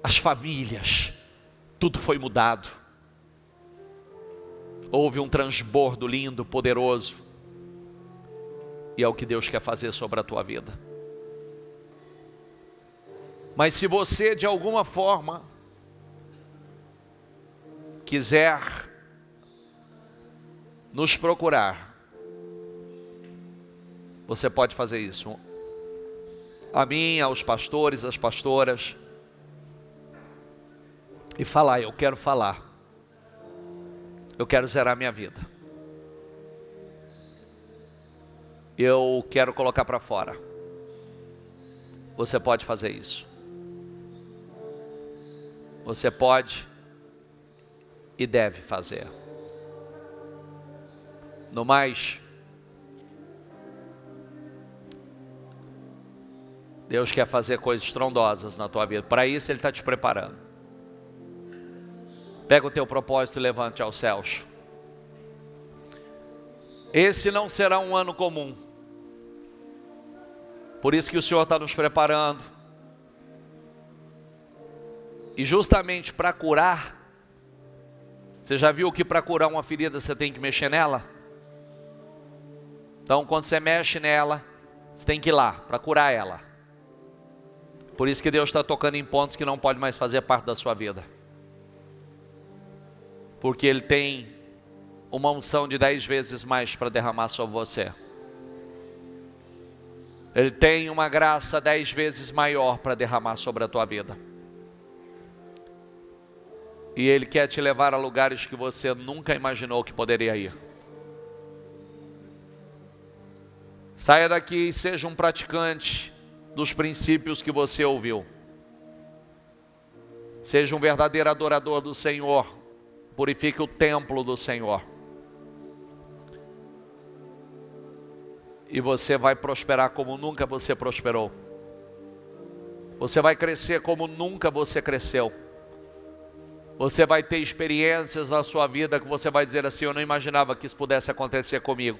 [SPEAKER 1] As famílias, tudo foi mudado. Houve um transbordo lindo, poderoso. E é o que Deus quer fazer sobre a tua vida. Mas se você de alguma forma quiser nos procurar, você pode fazer isso. A mim, aos pastores, às pastoras. E falar: eu quero falar. Eu quero zerar minha vida. Eu quero colocar para fora. você pode fazer isso. Você pode e deve fazer. No mais, Deus quer fazer coisas estrondosas na tua vida. Para isso Ele está te preparando. Pega o teu propósito e levante aos céus. Esse não será um ano comum. Por isso que o Senhor está nos preparando. E justamente para curar, você já viu que para curar uma ferida você tem que mexer nela? Então quando você mexe nela, você tem que ir lá para curar ela. Por isso que Deus está tocando em pontos que não pode mais fazer parte da sua vida. Porque Ele tem uma unção de 10 vezes mais para derramar sobre você. Ele tem uma graça 10 vezes maior para derramar sobre a tua vida. E Ele quer te levar a lugares que você nunca imaginou que poderia ir. Saia daqui e seja um praticante dos princípios que você ouviu. Seja um verdadeiro adorador do Senhor. Purifique o templo do Senhor. E você vai prosperar como nunca você prosperou. Você vai crescer como nunca você cresceu. Você vai ter experiências na sua vida que você vai dizer assim: eu não imaginava que isso pudesse acontecer comigo.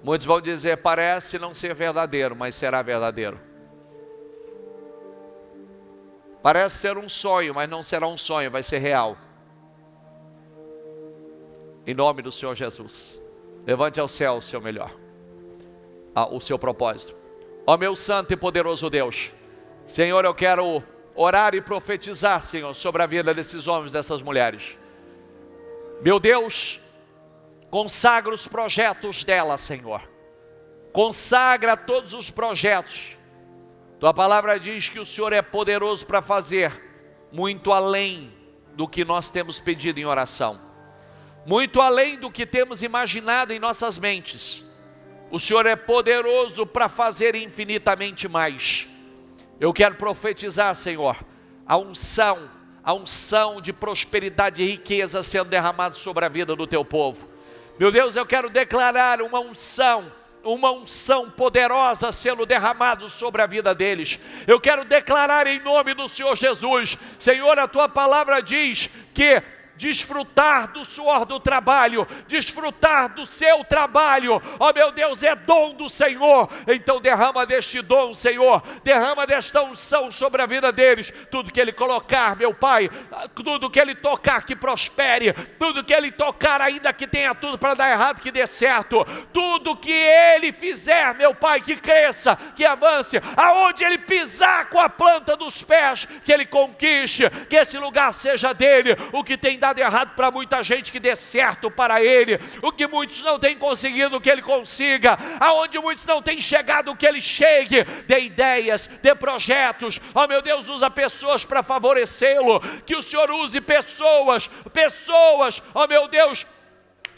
[SPEAKER 1] Muitos vão dizer, parece não ser verdadeiro, mas será verdadeiro. Parece ser um sonho, mas não será um sonho, vai ser real. Em nome do Senhor Jesus. Levante ao céu o seu melhor. O seu propósito. Ó meu santo e poderoso Deus. Senhor, eu quero orar e profetizar, Senhor, sobre a vida desses homens, dessas mulheres. Meu Deus, consagra os projetos dela, Senhor. Consagra todos os projetos. Tua palavra diz que o Senhor é poderoso para fazer muito além do que nós temos pedido em oração. Muito além do que temos imaginado em nossas mentes. O Senhor é poderoso para fazer infinitamente mais. Eu quero profetizar, Senhor, a unção de prosperidade e riqueza sendo derramada sobre a vida do teu povo. Meu Deus, eu quero declarar uma unção poderosa sendo derramada sobre a vida deles. Eu quero declarar em nome do Senhor Jesus. Senhor, a tua palavra diz que desfrutar do suor do trabalho, desfrutar do seu trabalho, ó meu Deus, é dom do Senhor. Então derrama deste dom, Senhor, derrama desta unção sobre a vida deles. Tudo que Ele colocar, meu Pai, tudo que Ele tocar que prospere, tudo que Ele tocar ainda que tenha tudo para dar errado, que dê certo. Tudo que Ele fizer, meu Pai, que cresça, que avance, aonde Ele pisar com a planta dos pés, que Ele conquiste, que esse lugar seja dele. O que tem dado errado para muita gente, que dê certo para ele. O que muitos não têm conseguido, que ele consiga. Aonde muitos não têm chegado, que ele chegue. Dê ideias, dê projetos. Ó meu Deus, usa pessoas para favorecê-lo. Que o Senhor use pessoas, ó meu Deus.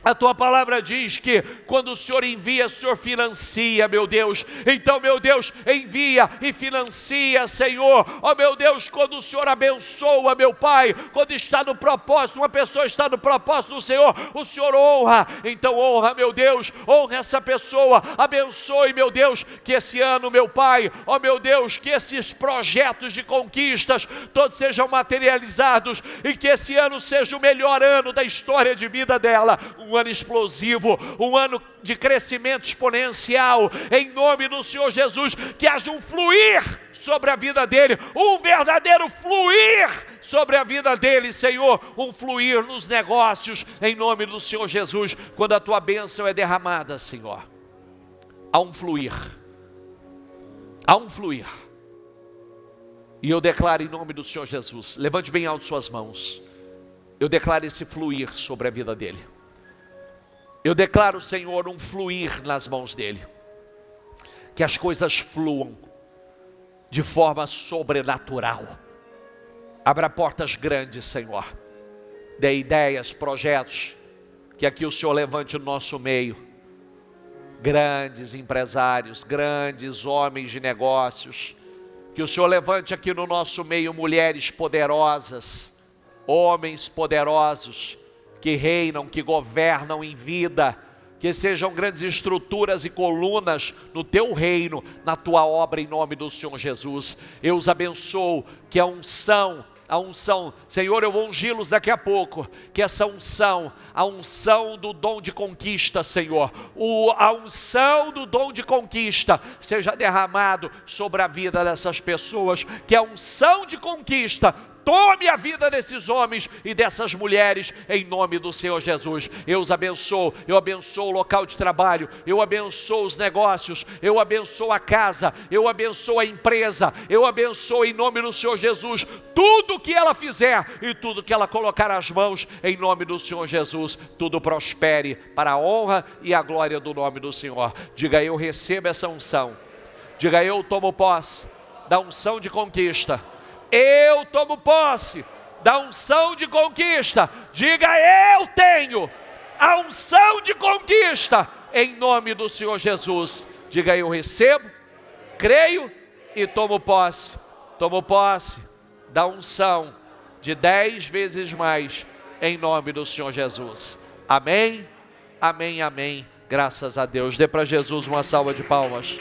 [SPEAKER 1] A tua palavra diz que quando o Senhor envia, o Senhor financia, meu Deus. Então, meu Deus, envia e financia, Senhor. Ó meu Deus, quando o Senhor abençoa, meu Pai, quando está no propósito, uma pessoa está no propósito do Senhor, o Senhor honra. Então honra, meu Deus, honra essa pessoa. Abençoe, meu Deus, que esse ano, meu Pai, ó meu Deus, que esses projetos de conquistas todos sejam materializados e que esse ano seja o melhor ano da história de vida dela. Um ano explosivo, um ano de crescimento exponencial, em nome do Senhor Jesus. Que haja um fluir sobre a vida dele, um verdadeiro fluir sobre a vida dele, Senhor, um fluir nos negócios, em nome do Senhor Jesus. Quando a tua bênção é derramada, Senhor, há um fluir, e eu declaro em nome do Senhor Jesus, levante bem alto suas mãos, eu declaro esse fluir sobre a vida dele. Eu declaro, Senhor, um fluir nas mãos dele. Que as coisas fluam de forma sobrenatural. Abra portas grandes, Senhor. Dê ideias, projetos. Que aqui o Senhor levante o nosso meio grandes empresários, grandes homens de negócios. Que o Senhor levante aqui no nosso meio mulheres poderosas, homens poderosos, que reinam, que governam em vida, que sejam grandes estruturas e colunas no teu reino, na tua obra, em nome do Senhor Jesus. Eu os abençoo, que a unção, Senhor, eu vou ungí-los daqui a pouco, que essa unção, a unção do dom de conquista, Senhor, a unção do dom de conquista seja derramado sobre a vida dessas pessoas, que a unção de conquista tome a vida desses homens e dessas mulheres, em nome do Senhor Jesus. Eu os abençoo, eu abençoo o local de trabalho, eu abençoo os negócios, eu abençoo a casa, eu abençoo a empresa, eu abençoo em nome do Senhor Jesus, tudo que ela fizer e tudo que ela colocar as mãos, em nome do Senhor Jesus, tudo prospere para a honra e a glória do nome do Senhor. Diga: eu recebo essa unção. Diga: eu tomo posse da unção de conquista. Eu tomo posse da unção de conquista. Diga: eu tenho a unção de conquista, em nome do Senhor Jesus. Diga: eu recebo, creio e tomo posse. Tomo posse da unção de 10 vezes mais, em nome do Senhor Jesus. Amém, amém, amém. Graças a Deus. Dê para Jesus uma salva de palmas.